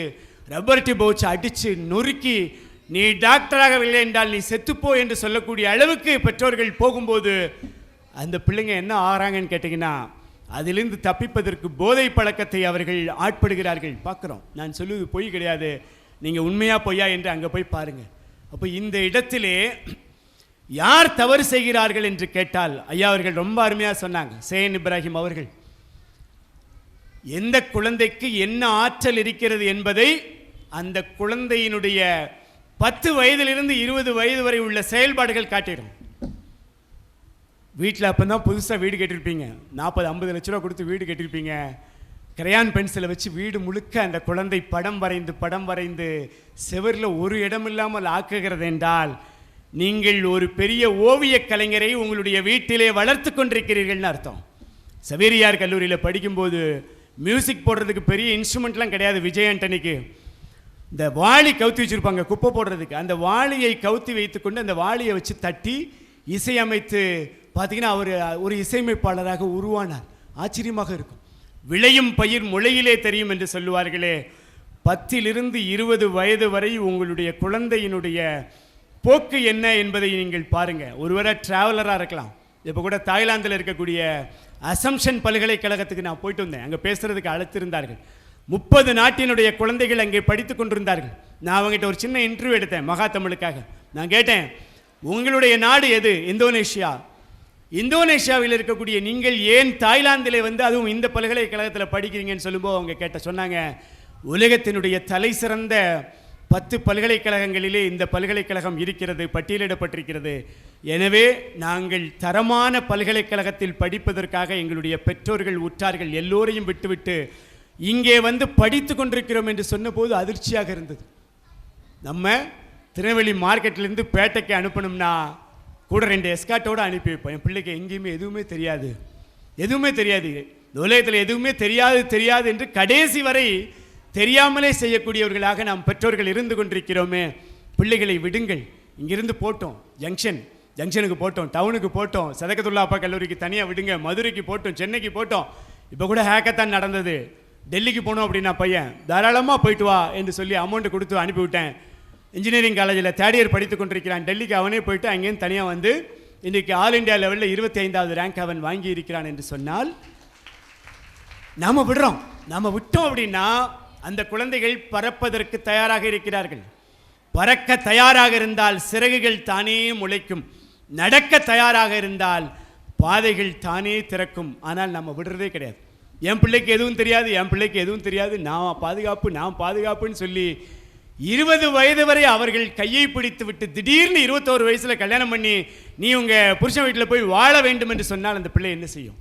ரப்பர் டியூப் வச்சு அடித்து நொறுக்கி நீ டாக்டராக இல்லை என்றால் நீ செத்துப்போ என்று சொல்லக்கூடிய அளவுக்கு பெற்றோர்கள் போகும்போது அந்த பிள்ளைங்க என்ன ஆகிறாங்கன்னு கேட்டிங்கன்னா, அதிலிருந்து தப்பிப்பதற்கு போதை பழக்கத்தை அவர்கள் ஆட்படுகிறார்கள். பார்க்குறோம். நான் சொல்லுவது பொய் கிடையாது, நீங்கள் உண்மையா பொய்யா என்று அங்கே போய் பாருங்கள். அப்போ இந்த இடத்திலே யார் தவறு செய்கிறார்கள் என்று கேட்டால், ஐயா அவர்கள் ரொம்ப அருமையாக சொன்னாங்க, சேன் இப்ராஹிம் அவர்கள். எந்த குழந்தைக்கு என்ன ஆற்றல் இருக்கிறது என்பதை அந்த குழந்தையினுடைய 10 வயதிலிருந்து 20 வயது வரை உள்ள செயல்பாடுகள் காட்டிடும். வீட்டில் அப்போ தான் புதுசாக வீடு கட்டியிருப்பீங்க, 40-50 லட்ச ரூபா கொடுத்து வீடு கட்டியிருப்பீங்க. கிரையான் பென்சிலை வச்சு வீடு முழுக்க அந்த குழந்தை படம் வரைந்து செவரில் ஒரு இடம் இல்லாமல் ஆக்குகிறது என்றால் நீங்கள் ஒரு பெரிய ஓவிய கலைஞரை உங்களுடைய வீட்டிலே வளர்த்து கொண்டிருக்கிறீர்கள்னு அர்த்தம். சவேரியார் கல்லூரியில் படிக்கும்போது மியூசிக் போடுறதுக்கு பெரிய இன்ஸ்ட்ருமெண்ட்லாம் கிடையாது. விஜய் ஆண்டனிக்கு இந்த வாளி கவுத்தி வச்சுருப்பாங்க குப்பை போடுறதுக்கு. அந்த வாளியை கவுத்தி வைத்துக்கொண்டு அந்த வாளியை வச்சு தட்டி இசையமைத்து பார்த்தீங்கன்னா அவர் ஒரு இசையமைப்பாளராக உருவானார். ஆச்சரியமாக இருக்கும். விளையும் பயிர் முளையிலே தெரியும் என்று சொல்லுவார்களே, 10லிருந்து 20 வயது வரை உங்களுடைய குழந்தையினுடைய போக்கு என்ன என்பதை நீங்கள் பாருங்கள். ஒருவேளை டிராவலராக இருக்கலாம். இப்போ கூட தாய்லாந்தில் இருக்கக்கூடிய அசம்ஷன் பல்கலைக்கழகத்துக்கு நான் போயிட்டு வந்தேன். அங்கே பேசுகிறதுக்கு அழைத்திருந்தார்கள். 30 நாட்டினுடைய குழந்தைகள் அங்கே படித்து கொண்டிருந்தார்கள். நான் அவங்ககிட்ட ஒரு சின்ன இன்டர்வியூ எடுத்தேன் மகா தமிழுக்காக. நான் கேட்டேன், உங்களுடைய நாடு எது? இந்தோனேஷியா. இந்தோனேஷியாவில் இருக்கக்கூடிய நீங்கள் ஏன் தாய்லாந்திலே வந்து அதுவும் இந்த பல்கலைக்கழகத்தில் படிக்கிறீங்கன்னு சொல்லும்போது அவங்க சொன்னாங்க, உலகத்தினுடைய தலை சிறந்த 10 பல்கலைக்கழகங்களிலே இந்த பல்கலைக்கழகம் இருக்கிறது, பட்டியலிடப்பட்டிருக்கிறது. எனவே நாங்கள் தரமான பல்கலைக்கழகத்தில் படிப்பதற்காக எங்களுடைய பெற்றோர்கள் உற்றார்கள் எல்லோரையும் விட்டுவிட்டு இங்கே வந்து படித்து கொண்டிருக்கிறோம் என்று சொன்னபோது அதிர்ச்சியாக இருந்தது. நம்ம திருநெல்வேலி மார்க்கெட்லேருந்து பேட்டைக்கு அனுப்பணும்னா கூட 2 எஸ்காட்டோடு அனுப்பி வைப்போம். என் பிள்ளைக்கு எங்கேயுமே எதுவுமே தெரியாது, எதுவுமே தெரியாது, இந்த உலகத்தில் எதுவுமே தெரியாது என்று கடைசி வரை தெரியாமலே செய்யக்கூடியவர்களாக நாம் பெற்றோர்கள் இருந்து கொண்டிருக்கிறோமே. பிள்ளைகளை விடுங்கள், இங்கிருந்து போட்டோம், ஜங்ஷனுக்கு போட்டோம், டவுனுக்கு போட்டோம், சதகத்துல்லா அப்பா கல்லூரிக்கு தனியாக விடுங்க, மதுரைக்கு போட்டோம், சென்னைக்கு போட்டோம். இப்போ கூட ஹேக்கத்தான் நடந்தது. டெல்லிக்கு போனோம் அப்படின்னா பையன் தாராளமாக போயிட்டு வா என்று சொல்லி அமௌண்ட்டு கொடுத்து அனுப்பிவிட்டேன். இன்ஜினியரிங் காலேஜில் 3rd இயர் படித்து கொண்டிருக்கிறான். டெல்லிக்கு அவனே போயிட்டு அங்கேயும் தனியாக வந்து இன்றைக்கு ஆல் இண்டியா லெவலில் 25வது ரேங்க் அவன் வாங்கி இருக்கிறான் என்று சொன்னால் நாம் விடுறோம். நாம் விட்டோம் அப்படின்னா அந்த குழந்தைகள் பறப்பதற்கு தயாராக இருக்கிறார்கள். பறக்க தயாராக இருந்தால் சிறகுகள் தானே முளைக்கும், நடக்க தயாராக இருந்தால் பாதைகள் தானே திறக்கும். ஆனால் நம்ம விடுறதே கிடையாது. என் பிள்ளைக்கு எதுவும் தெரியாது, நான் பாதுகாப்புன்னு சொல்லி 20 வயது வரை அவர்கள் கையை பிடித்து விட்டு திடீர்னு 21 வயசில் கல்யாணம் பண்ணி நீ உங்கள் புருஷன் வீட்டில் போய் வாழ வேண்டும் என்று சொன்னால் அந்த பிள்ளை என்ன செய்யும்?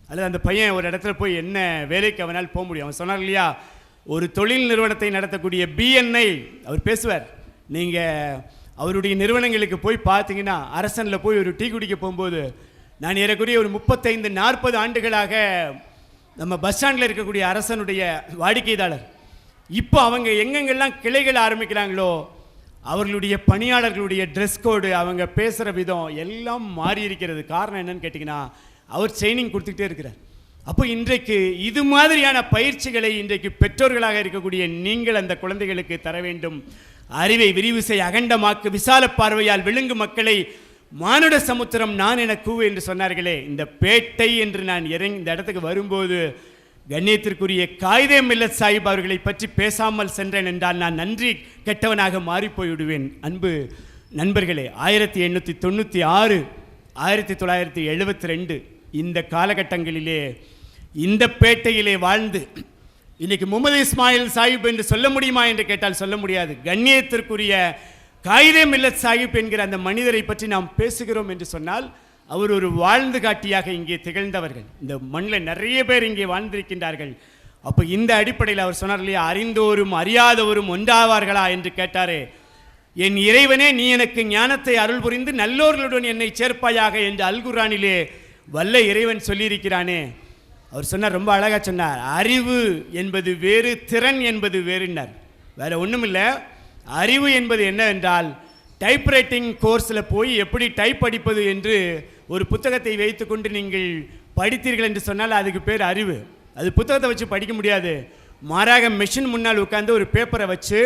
அல்லது அந்த பையன் ஒரு இடத்துல போய் என்ன வேலைக்கு அவனால் போக முடியும்? அவன் சொன்னார் இல்லையா, ஒரு தொழில் நிறுவனத்தை நடத்தக்கூடிய BNI அவர் பேசுவார். நீங்கள் அவருடைய நிறுவனங்களுக்கு போய் பார்த்தீங்கன்னா அரசனில் போய் ஒரு டீ குடிக்க போகும்போது, நான் ஏறக்குறைய ஒரு 35-40 ஆண்டுகளாக நம்ம பஸ் ஸ்டாண்டில் இருக்கக்கூடிய அரசனுடைய வாடிக்கைதாளர். இப்போ அவங்க எங்கெங்கெல்லாம் கிளைகள் ஆரம்பிக்கிறாங்களோ அவர்களுடைய பணியாளர்களுடைய ட்ரெஸ் கோடு, அவங்க பேசுகிற விதம் எல்லாம் மாறி இருக்கிறது. காரணம் என்னன்னு கேட்டிங்கன்னா அவர் ட்ரைனிங் கொடுத்துக்கிட்டே இருக்கிறார். அப்போ இன்றைக்கு இது மாதிரியான பயிற்சிகளை இன்றைக்கு பெற்றோர்களாக இருக்கக்கூடிய நீங்கள் அந்த குழந்தைகளுக்கு தர வேண்டும். அறிவை விரிவு செய், அகண்டமாக்கு, விசால பார்வையால் விழுங்கு மக்களை மானுட சமுத்திரம் நான் என கூவு என்று சொன்னார்களே. இந்த பேட்டை என்று நான் இந்த இடத்துக்கு வரும்போது கண்ணியத்திற்குரிய காயிதே மில்லத் சாஹிப் அவர்களை பற்றி பேசாமல் சென்றேன் என்றால் நான் நன்றி கெட்டவனாக மாறிப்போய்விடுவேன். அன்பு நண்பர்களே, 1896 1972 இந்த காலகட்டங்களிலே இந்த பேட்டையிலே வாழ்ந்து இன்னைக்கு முகமது இஸ்மாயில் சாஹிப் என்று சொல்ல முடியுமா என்று கேட்டால் சொல்ல முடியாது. கண்ணியத்திற்குரிய காயிதே மில்லத் சாஹிப் என்கிற அந்த மனிதரை பற்றி நாம் பேசுகிறோம் என்று சொன்னால் அவர் ஒரு வாழ்ந்து காட்டியாக இங்கே திகழ்ந்தவர்கள். இந்த மண்ணில் நிறைய பேர் இங்கே வாழ்ந்திருக்கின்றார்கள். அப்போ இந்த அடிப்படையில் அவர் சொன்னார் இல்லையா, அறிந்தோரும் அறியாதவரும் ஒன்றாவார்களா என்று கேட்டாரே. என் இறைவனே, நீ எனக்கு ஞானத்தை அருள் புரிந்து நல்லோர்களுடன் என்னை சேர்ப்பாயாக என்று அல்குரானிலே வல்ல இறைவன் சொல்லியிருக்கிறானே. அவர் சொன்னார், ரொம்ப அழகாக சொன்னார், அறிவு என்பது வேறு, திறன் என்பது வேறுன்னார். வேற ஒன்றும் இல்லை. அறிவு என்பது என்னவென்றால் டைப்ரைட்டிங் கோர்ஸில் போய் எப்படி டைப் அடிப்பது என்று ஒரு புத்தகத்தை வைத்துக்கொண்டு நீங்கள் படித்தீர்கள் என்று சொன்னால் அதுக்கு பேர் அறிவு. அது புத்தகத்தை வச்சு படிக்க முடியாது. மாறாக மெஷின் முன்னால் உட்காந்து ஒரு பேப்பரை வச்சு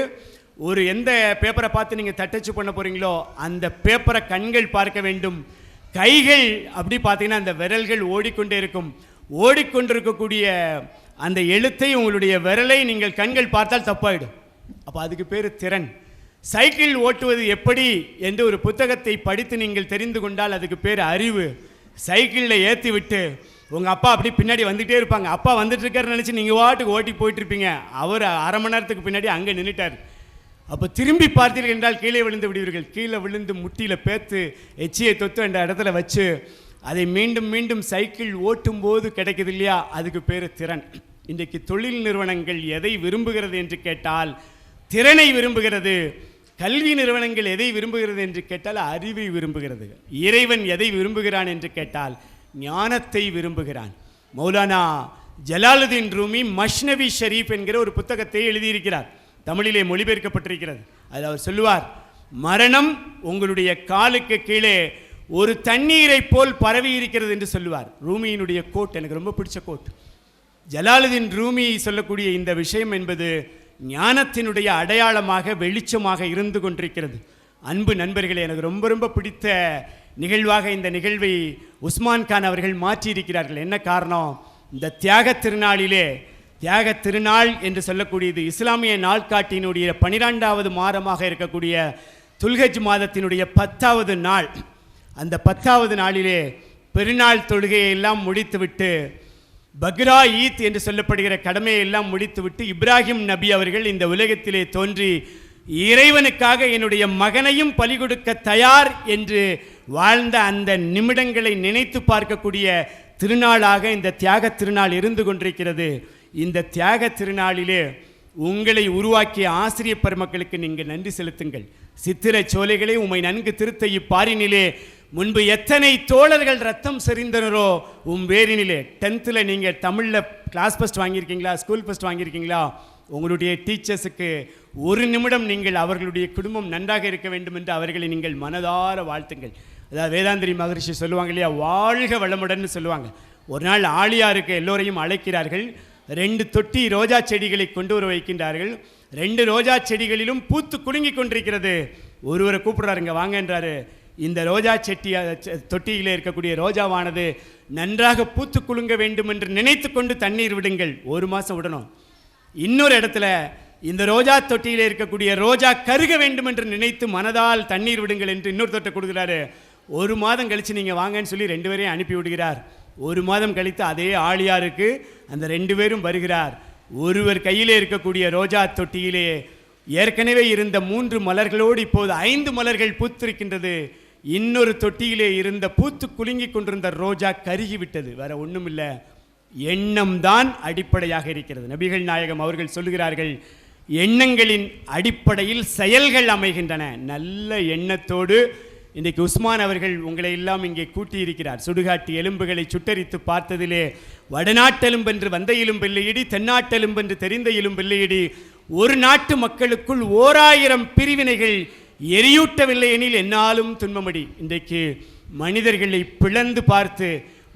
ஒரு எந்த பேப்பரை பார்த்து நீங்கள் தட்டச்சு பண்ண போகிறீங்களோ அந்த பேப்பரை கண்கள் பார்க்க வேண்டும். கைகள் அப்படி பார்த்தீங்கன்னா அந்த விரல்கள் ஓடிக்கொண்டே இருக்கும். ஓடிக்கொண்டிருக்கக்கூடிய அந்த எழுத்தை உங்களுடைய விரலை நீங்கள் கண்கள் பார்த்தால் தப்பாயிடும். அப்போ அதுக்கு பேர் திறன். சைக்கிள் ஓட்டுவது எப்படி என்று ஒரு புத்தகத்தை படித்து நீங்கள் தெரிந்து கொண்டால் அதுக்கு பேர் அறிவு. சைக்கிளில் ஏற்றி விட்டு உங்கள் அப்பா அப்படி பின்னாடி வந்துகிட்டே இருப்பாங்க. அப்பா வந்துட்டு இருக்காருன்னு நினச்சி நீங்கள் வாட்டுக்கு ஓட்டி போயிட்டுருப்பீங்க. அவர் அரை மணி நேரத்துக்கு பின்னாடி அங்கே நின்றுட்டார். அப்போ திரும்பி பார்த்தீர்கள் என்றால் கீழே விழுந்து விடுவீர்கள். கீழே விழுந்து முட்டியில் பேத்து எச்சியை தொத்து என்ற இடத்துல வச்சு அதை மீண்டும் மீண்டும் சைக்கிள் ஓட்டும் போது கிடைக்குது இல்லையா, அதுக்கு பேர் திறன். இன்றைக்கு தொழில் நிறுவனங்கள் எதை விரும்புகிறது என்று கேட்டால் திறனை விரும்புகிறது. கல்வி நிறுவனங்கள் எதை விரும்புகிறது என்று கேட்டால் அறிவை விரும்புகிறது. இறைவன் எதை விரும்புகிறான் என்று கேட்டால் ஞானத்தை விரும்புகிறான். மௌலானா ஜலாலுதீன் ரூமி மஷ்னவி ஷரீஃப் என்கிற ஒரு புத்தகத்தை எழுதியிருக்கிறார். தமிழிலே மொழிபெயர்க்கப்பட்டிருக்கிறது. அதில் அவர் சொல்லுவார், மரணம் உங்களுடைய காலுக்கு கீழே ஒரு தண்ணீரை போல் பரவி இருக்கிறது என்று சொல்லுவார். ரூமியினுடைய கோட் எனக்கு ரொம்ப பிடிச்ச கோட். ஜலாலுதீன் ரூமி சொல்லக்கூடிய இந்த விஷயம் என்பது ஞானத்தினுடைய அடையாளமாக வெளிச்சமாக இருந்து கொண்டிருக்கிறது. அன்பு நண்பர்களே, எனக்கு ரொம்ப ரொம்ப பிடித்த நிகழ்வாக இந்த நிகழ்வை உஸ்மான் கான் அவர்கள் மாற்றியிருக்கிறார்கள். என்ன காரணம்? இந்த தியாக திருநாளிலே, தியாக திருநாள் என்று சொல்லக்கூடியது இஸ்லாமிய நாள்காட்டியினுடைய 12வது மாதமாக இருக்கக்கூடிய துல்ஹஜ் மாதத்தினுடைய 10வது நாள். அந்த 10வது நாளிலே பெருநாள் தொழுகையை எல்லாம் முடித்துவிட்டு பக்ரா ஈத் என்று சொல்லப்படுகிற கடமையை எல்லாம் முடித்துவிட்டு இப்ராஹிம் நபி அவர்கள் இந்த உலகத்திலே தோன்றி இறைவனுக்காக என்னுடைய மகனையும் பலி கொடுக்க தயார் என்று வாழ்ந்த அந்த நிமிடங்களை நினைத்து பார்க்கக்கூடிய திருநாளாக இந்த தியாக திருநாள் இருந்து கொண்டிருக்கிறது. இந்த தியாக திருநாளிலே உங்களை உருவாக்கிய ஆசிரிய பெருமக்களுக்கு நீங்கள் நன்றி செலுத்துங்கள். சித்திர சோலைகளை உம்மை நன்கு திருத்த இப்பாரினிலே முன்பு எத்தனை தோழர்கள் ரத்தம் செறிந்தனரோ வேரினிலே. 10th நீங்கள் தமிழில் கிளாஸ் ஃபஸ்ட் வாங்கியிருக்கீங்களா, ஸ்கூல் ஃபஸ்ட் வாங்கியிருக்கீங்களா? உங்களுடைய டீச்சர்ஸுக்கு ஒரு நிமிடம் நீங்கள் அவர்களுடைய குடும்பம் நன்றாக இருக்க வேண்டும் என்று அவர்களை நீங்கள் மனதார வாழ்த்துங்கள். அதாவது வேதாந்திரி மகரிஷி சொல்லுவாங்க இல்லையா, வாழ்க வளமுடன் சொல்லுவாங்க. ஒரு நாள் ஆழியாருக்கு எல்லோரையும் அழைக்கிறார்கள். 2 தொட்டி ரோஜா செடிகளை கொண்டு வர வைக்கின்றார்கள். 2 ரோஜா செடிகளிலும் பூத்து குலுங்கி கொண்டிருக்கிறது. ஒருவரை கூப்பிடுறாருங்க, வாங்கன்றாரு. இந்த ரோஜா தொட்டியில் இருக்கக்கூடிய ரோஜாவானது நன்றாக பூத்து குலுங்க வேண்டும் என்று நினைத்து கொண்டு தண்ணீர் விடுங்கள், 1 மாதம் விடணும். இன்னொரு இடத்துல இந்த ரோஜா தொட்டியில் இருக்கக்கூடிய ரோஜா கருக வேண்டும் என்று நினைத்து மனதால் தண்ணீர் விடுங்கள் என்று இன்னொரு தொட்டை கொடுக்குறாரு. 1 மாதம் கழித்து நீங்கள் வாங்கன்னு சொல்லி 2 பேரையும் அனுப்பி விடுகிறார். 1 மாதம் கழித்து அதே ஆழியாருக்கு அந்த 2 பேரும் வருகிறார். ஒருவர் கையிலே இருக்கக்கூடிய ரோஜா தொட்டியிலே ஏற்கனவே இருந்த 3 மலர்களோடு இப்போது 5 மலர்கள் பூத்திருக்கின்றது. இன்னொரு தொட்டியிலே இருந்த பூத்து குலுங்கி கொண்டிருந்த ரோஜா கருகிவிட்டது. வேற ஒன்றும் இல்லை, எண்ணம் தான் அடிப்படையாக இருக்கிறது. நபிகள் நாயகம் அவர்கள் சொல்லுகிறார்கள், எண்ணங்களின் அடிப்படையில் செயல்கள் அமைகின்றன. நல்ல எண்ணத்தோடு இன்றைக்கு உஸ்மான் அவர்கள் உங்களை எல்லாம் இங்கே கூட்டியிருக்கிறார். சுடுகாட்டு எலும்புகளை சுட்டரித்து பார்த்ததிலே வடநாட்டெலும்பென்று வந்த எலும்பில்லையடி, தென்னாட்டெலும்பென்று தெரிந்த எலும்பில்லையடி, ஒரு நாட்டு மக்களுக்குள் 1000 பிரிவினைகள் எரியூட்டவில்லை எனில் என்னாலும் துன்பமடி. இன்றைக்கு மனிதர்களை பிளந்து பார்த்து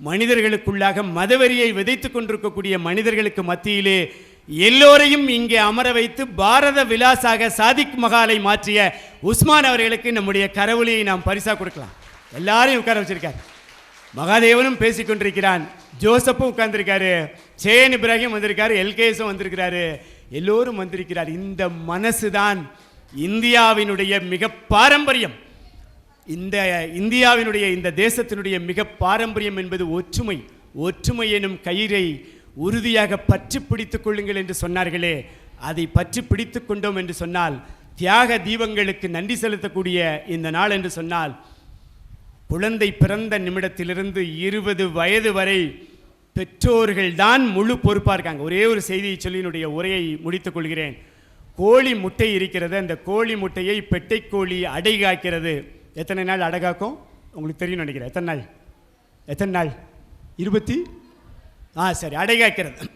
மனிதர்களுக்குள்ளாக மதவெறியை விதைத்து கொண்டிருக்கக்கூடிய மனிதர்களுக்கு மத்தியிலே எல்லோரையும் இங்கே அமர வைத்து பாரத விலாசாக சாதிக் மகாலை மாற்றிய உஸ்மான் அவர்களுக்கு நம்முடைய கரவொலியை நாம் பரிசா கொடுக்கலாம். எல்லாரையும் உட்கார வச்சிருக்கார். மகாதேவனும் பேசிக்கொண்டிருக்கிறான், ஜோசப்பும் உட்கார்ந்திருக்காரு, சேன் இப்ராஹிம் வந்திருக்காரு, எல்கேஎஸும் வந்திருக்கிறாரு, எல்லோரும் வந்திருக்கிறார். இந்த மனசுதான் இந்தியாவினுடைய மிக பாரம்பரியம். இந்த இந்தியாவினுடைய இந்த தேசத்தினுடைய மிக பாரம்பரியம் என்பது ஒற்றுமை. ஒற்றுமை எனும் கயிறை உறுதியாக பற்றி பிடித்துக் கொள்ளுங்கள் என்று சொன்னார்களே, அதை பற்றி பிடித்து கொண்டோம் என்று சொன்னால், தியாக தீபங்களுக்கு நன்றி செலுத்தக்கூடிய இந்த நாள் என்று சொன்னால், குழந்தை பிறந்த நிமிடத்திலிருந்து 20 வயது வரை பெற்றோர்கள் தான் முழு பொறுப்பாக இருக்காங்க. ஒரே ஒரு செய்தியை சொல்லி என்னுடைய உரையை முடித்துக் கொள்கிறேன். கோழி முட்டை இருக்கிறது, அந்த கோழி முட்டையை பெட்டை கோழி அடை காக்கிறது. எத்தனை நாள் அடை காக்கும் உங்களுக்கு தெரியும் நினைக்கிறேன். எத்தனை நாள் 20 சரி, அடை காக்கிறது.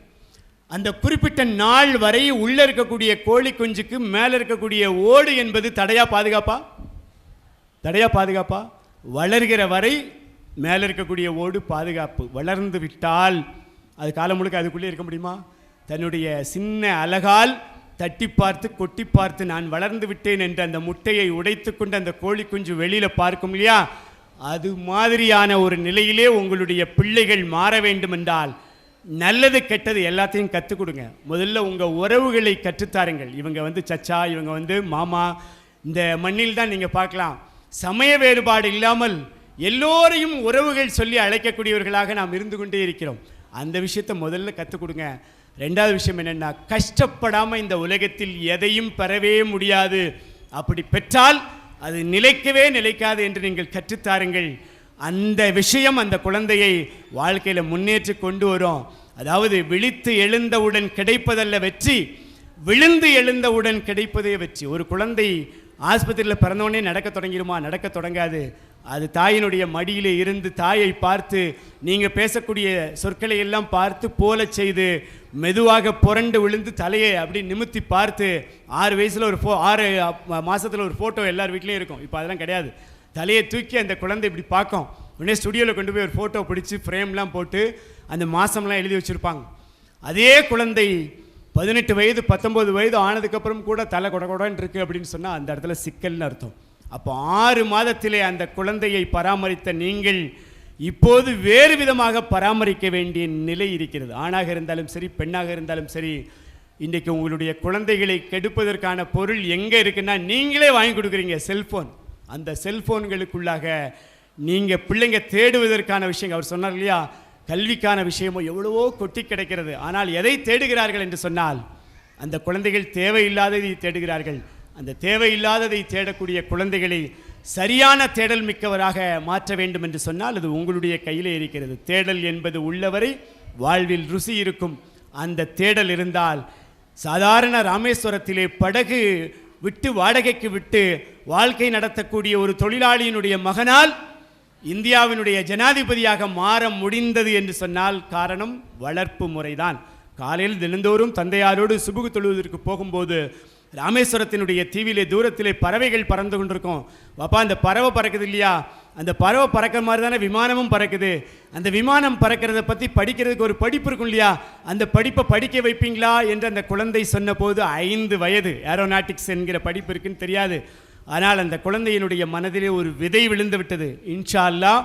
அந்த குறிப்பிட்ட நாள் வரை உள்ள இருக்கக்கூடிய கோழி குஞ்சுக்கு மேலே இருக்கக்கூடிய ஓடு என்பது தடையா பாதுகாப்பா? வளர்கிற வரை மேலே இருக்கக்கூடிய ஓடு பாதுகாப்பு. வளர்ந்து விட்டால் அது காலம் முழுக்க அதுக்குள்ளே இருக்க முடியுமா? தன்னுடைய சின்ன அலகால் தட்டி பார்த்து கொட்டி பார்த்து நான் வளர்ந்து விட்டேன் என்று அந்த முட்டையை உடைத்து கொண்டு அந்த கோழி குஞ்சு வெளியில் பார்க்கும் இல்லையா, அது மாதிரியான ஒரு நிலையிலே உங்களுடைய பிள்ளைகள் மாற வேண்டும் என்றால் நல்லது கெட்டது எல்லாத்தையும் கற்றுக் கொடுங்க. முதல்ல உங்கள் உறவுகளை கற்றுத்தாருங்கள். இவங்க சச்சா, இவங்க மாமா. இந்த மண்ணில் தான் நீங்கள் பார்க்கலாம், சமய வேறுபாடு இல்லாமல் எல்லோரையும் உறவுகள் சொல்லி அழைக்கக்கூடியவர்களாக நாம் இருந்து கொண்டே இருக்கிறோம். அந்த விஷயத்தை முதல்ல கற்றுக் கொடுங்க. 2வது விஷயம் என்னென்னா, கஷ்டப்படாமல் இந்த உலகத்தில் எதையும் பெறவே முடியாது. அப்படி பெற்றால் அது நிலைக்காது என்று நீங்கள் கற்றுத்தாருங்கள். அந்த விஷயம் அந்த குழந்தையை வாழ்க்கையில் முன்னேற்றி கொண்டு வரும். அதாவது விழித்து எழுந்தவுடன் கிடைப்பதல்ல வெற்றி, விழுந்து எழுந்தவுடன் கிடைப்பதே வெற்றி. ஒரு குழந்தை ஆஸ்பத்திரியில் பிறந்தவுடனே நடக்க தொடங்கிடுமா? நடக்க தொடங்காது. அது தாயினுடைய மடியிலே இருந்து தாயை பார்த்து நீங்கள் பேசக்கூடிய சொற்களை எல்லாம் பார்த்து போல செய்து மெதுவாக புரண்டு விழுந்து தலையை அப்படி நிமித்தி பார்த்து 6 வயசில் 6 மாதத்தில் ஒரு ஃபோட்டோ எல்லார் வீட்லேயும் இருக்கும். இப்போ அதெல்லாம் கிடையாது. தலையை தூக்கி அந்த குழந்தை இப்படி பார்க்கும். உடனே ஸ்டுடியோவில் கொண்டு போய் ஒரு ஃபோட்டோ பிடிச்சி ஃப்ரேம்லாம் போட்டு அந்த மாதம்லாம் எழுதி வச்சுருப்பாங்க. அதே குழந்தை 18 வயது 19 வயது ஆனதுக்கப்புறம் கூட தலை கொடன்னு இருக்குது அப்படின்னு சொன்னால் அந்த இடத்துல சிக்கல்னு அர்த்தம். அப்போ 6 மாதத்திலே அந்த குழந்தையை பராமரித்த நீங்கள் இப்போது வேறு விதமாக பராமரிக்க வேண்டிய நிலை இருக்கிறது. ஆணாக இருந்தாலும் சரி, பெண்ணாக இருந்தாலும் சரி, இன்றைக்கு உங்களுடைய குழந்தைகளை கெடுப்பதற்கான பொருள் எங்கே இருக்குன்னா நீங்களே வாங்கி கொடுக்குறீங்க, செல்ஃபோன். அந்த செல்ஃபோன்களுக்குள்ளாக நீங்கள் பிள்ளைங்க தேடுவதற்கான விஷயங்கள், அவர் சொன்னார் இல்லையா, கல்விக்கான விஷயமோ எவ்வளவோ கொட்டி கிடைக்கிறது. ஆனால் எதை தேடுகிறார்கள் என்று சொன்னால் அந்த குழந்தைகள் தேவையில்லாததை தேடுகிறார்கள். அந்த தேவையில்லாததை தேடக்கூடிய குழந்தைகளை சரியான தேடல் மிக்கவராக மாற்ற வேண்டும் என்று சொன்னால் அது உங்களுடைய கையிலே இருக்கிறது. தேடல் என்பது உள்ளவரை வாழ்வில் ருசி இருக்கும். அந்த தேடல் இருந்தால் சாதாரண ராமேஸ்வரத்திலே படகு விட்டு வாடகைக்கு விட்டு வாழ்க்கை நடத்தக்கூடிய ஒரு தொழிலாளியினுடைய மகனால் இந்தியாவினுடைய ஜனாதிபதியாக மாற முடிந்தது என்று சொன்னால் காரணம் வளர்ப்பு முறைதான். காலையில் தினந்தோறும் தந்தையாரோடு சுபுகு தொழுவதற்கு போகும்போது ராமேஸ்வரத்தினுடைய தீவிலே தூரத்திலே பறவைகள் பறந்து கொண்டிருக்கும். பாப்பா அந்த பறவை பறக்குது இல்லையா, அந்த பறவை பறக்கிற மாதிரி தானே விமானமும் பறக்குது. அந்த விமானம் பறக்கிறத பற்றி படிக்கிறதுக்கு ஒரு படிப்பு இருக்கும் இல்லையா, அந்த படிப்பை படிக்க வைப்பீங்களா என்று அந்த குழந்தை சொன்னபோது 5 வயது, ஏரோநாட்டிக்ஸ் என்கிற படிப்பு இருக்குன்னு தெரியாது. ஆனால் அந்த குழந்தையினுடைய மனதிலே ஒரு விதை விழுந்து விட்டது. இன்ஷா அல்லாஹ்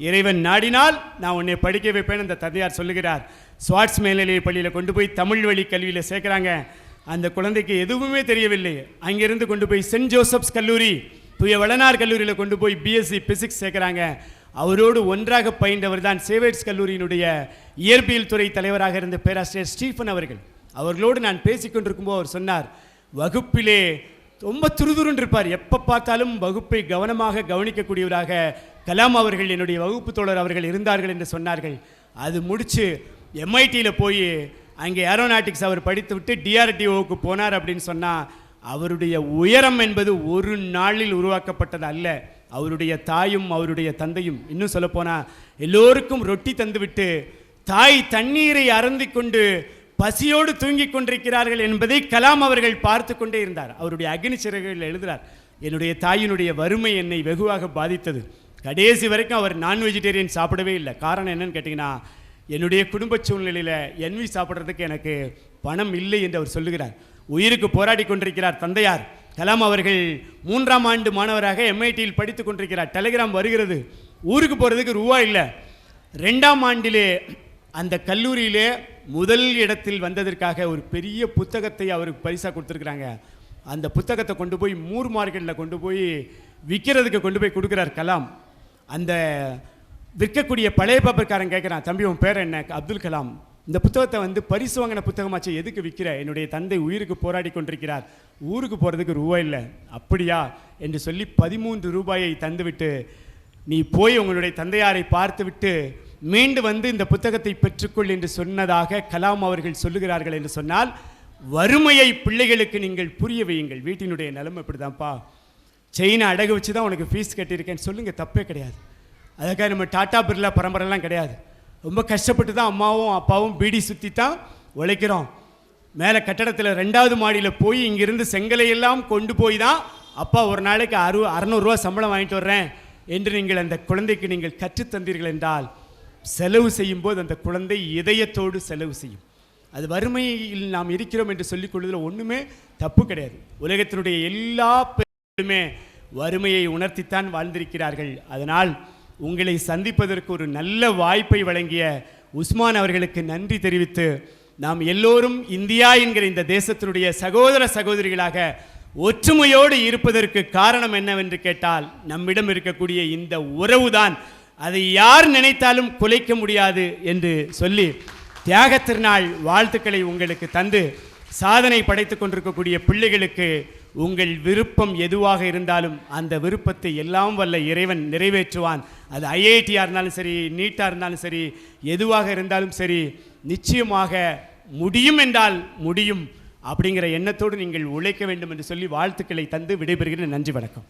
இறைவன் நாடினால் நான் உன்னை படிக்க வைப்பேன் அந்த தந்தையார் சொல்லுகிறார். ஸ்வாட்ஸ் மேல்நிலை பள்ளியில் கொண்டு போய் தமிழ் வழி கல்வியில் சேர்க்குறாங்க. அந்த குழந்தைக்கு எதுவுமே தெரியவில்லை. அங்கிருந்து கொண்டு போய் சென்ட் ஜோசப்ஸ் கல்லூரி, தூய வளனார் கல்லூரியில் கொண்டு போய் பிஎஸ்சி பிசிக்ஸ் சேர்க்குறாங்க. அவரோடு ஒன்றாக பயின்றவர் தான் சேவேட்ஸ் கல்லூரியினுடைய இயற்பியல் துறை தலைவராக இருந்த பேராசிரியர் ஸ்டீஃபன் அவர்கள். அவர்களோடு நான் பேசிக்கொண்டிருக்கும்போது அவர் சொன்னார், வகுப்பிலே ரொம்ப துருதுருன்னு இருப்பார், எப்போ பார்த்தாலும் வகுப்பை கவனமாக கவனிக்கக்கூடியவராக கலாம் அவர்கள் என்னுடைய வகுப்பு தோழர் அவர்கள் இருந்தார்கள் என்று சொன்னார்கள். அது முடித்து எம்ஐடியில் போய் அங்கே ஏரோநாட்டிக்ஸ் அவர் படித்து விட்டு டிஆர்டிஓவுக்கு போனார் அப்படின்னு சொன்னால் அவருடைய உயரம் என்பது ஒரு நாளில் உருவாக்கப்பட்டது அல்ல. அவருடைய தாயும் அவருடைய தந்தையும், இன்னும் சொல்லப்போனால் எல்லோருக்கும் ரொட்டி தந்துவிட்டு தாய் தண்ணீரை அருந்தி கொண்டு பசியோடு தூங்கிக் கொண்டிருக்கிறார்கள் என்பதை கலாம் அவர்கள் பார்த்து கொண்டே இருந்தார். அவருடைய அக்னி சிறகுகளில் எழுதுகிறார், என்னுடைய தாயினுடைய வறுமை என்னை வெகுவாக பாதித்தது. கடைசி வரைக்கும் அவர் நான் வெஜிடேரியன் சாப்பிடவே இல்லை. காரணம் என்னன்னு கேட்டிங்கன்னா, என்னுடைய குடும்ப சூழ்நிலையில் என்வி சாப்பிட்றதுக்கு எனக்கு பணம் இல்லை என்று அவர் சொல்லுகிறார். உயிருக்கு போராடி கொண்டிருக்கிறார் தந்தையார். கலாம் அவர்கள் 3ஆம் ஆண்டு மாணவராக எம்ஐடியில் படித்து கொண்டிருக்கிறார். டெலிகிராம் வருகிறது, ஊருக்கு போகிறதுக்கு ரூபா இல்லை. 2ஆம் ஆண்டிலே அந்த கல்லூரியிலே முதல் இடத்தில் வந்ததற்காக ஒரு பெரிய புத்தகத்தை அவருக்கு பரிசாக கொடுத்துருக்குறாங்க. அந்த புத்தகத்தை கொண்டு போய் மூர் மார்க்கெட்டில் கொண்டு போய் விற்கிறதுக்கு கொண்டு போய் கொடுக்குறார் கலாம். அந்த விற்கக்கூடிய பழைய பேப்பர்காரன் கேட்குறான், தம்பி உன் பேர் என்ன? அப்துல் கலாம். இந்த புத்தகத்தை பரிசு வாங்கின புத்தகமாச்சு, எதுக்கு விற்கிற? என்னுடைய தந்தை உயிருக்கு போராடி கொண்டிருக்கிறார், ஊருக்கு போகிறதுக்கு ரூபாய் இல்லை. அப்படியா என்று சொல்லி 13 ரூபாயை தந்துவிட்டு நீ போய் உங்களுடைய தந்தையாரை பார்த்துவிட்டு மீண்டு வந்து இந்த புத்தகத்தை பெற்றுக்கொள் என்று சொன்னதாக கலாம் அவர்கள் சொல்லுகிறார்கள். என்று சொன்னால் வறுமையை பிள்ளைகளுக்கு நீங்கள் புரிய வையுங்கள். வீட்டினுடைய நிலைமை இப்படி தான்ப்பா, செயினை அடகு வச்சு தான் உனக்கு ஃபீஸ் கட்டியிருக்கேன்னு சொல்லுங்கள், தப்பே கிடையாது. அதுக்காக நம்ம டாட்டா பிர்லா பரம்பரைலாம் கிடையாது. ரொம்ப கஷ்டப்பட்டு தான் அம்மாவும் அப்பாவும் பீடி சுற்றி தான் உழைக்கிறோம். மேலே கட்டடத்தில் 2வது மாடியில் போய் இங்கிருந்து செங்கலையெல்லாம் கொண்டு போய் தான் அப்பா ஒரு நாளைக்கு 600 ரூபா சம்பளம் வாங்கிட்டு வர்றேன் என்று நீங்கள் அந்த குழந்தைக்கு நீங்கள் கற்றுத்தந்தீர்கள் என்றால் செலவு செய்யும்போது அந்த குழந்தை இதயத்தோடு செலவு செய்யும். அது வறுமையில் நாம் இருக்கிறோம் என்று சொல்லிக் கொள்வதில் ஒன்றுமே தப்பு கிடையாது. உலகத்தினுடைய எல்லா பேருமே வறுமையை உணர்த்தித்தான் வாழ்ந்திருக்கிறார்கள். அதனால் உங்களை சந்திப்பதற்கு ஒரு நல்ல வாய்ப்பை வழங்கிய உஸ்மான் அவர்களுக்கு நன்றி தெரிவித்து, நாம் எல்லோரும் இந்தியா என்கிற இந்த தேசத்தினுடைய சகோதர சகோதரிகளாக ஒற்றுமையோடு இருப்பதற்கு காரணம் என்னவென்று கேட்டால் நம்மிடம் இருக்கக்கூடிய இந்த உறவுதான். அதை யார் நினைத்தாலும் குலைக்க முடியாது என்று சொல்லி தியாக திருநாள் வாழ்த்துக்களை உங்களுக்கு தந்து, சாதனை படைத்து கொண்டிருக்கக்கூடிய பிள்ளைகளுக்கு உங்கள் விருப்பம் எதுவாக இருந்தாலும் அந்த விருப்பத்தை எல்லாம் வல்ல இறைவன் நிறைவேற்றுவான். அது ஐஐடியாக இருந்தாலும் சரி, நீட்டாக இருந்தாலும் சரி, எதுவாக இருந்தாலும் சரி, நிச்சயமாக முடியும் என்றால் முடியும் அப்படிங்கிற எண்ணத்தோடு நீங்கள் உழைக்க வேண்டும் என்று சொல்லி வாழ்த்துக்களை தந்து விடைபெறுகிறேன். நன்றி, வணக்கம்.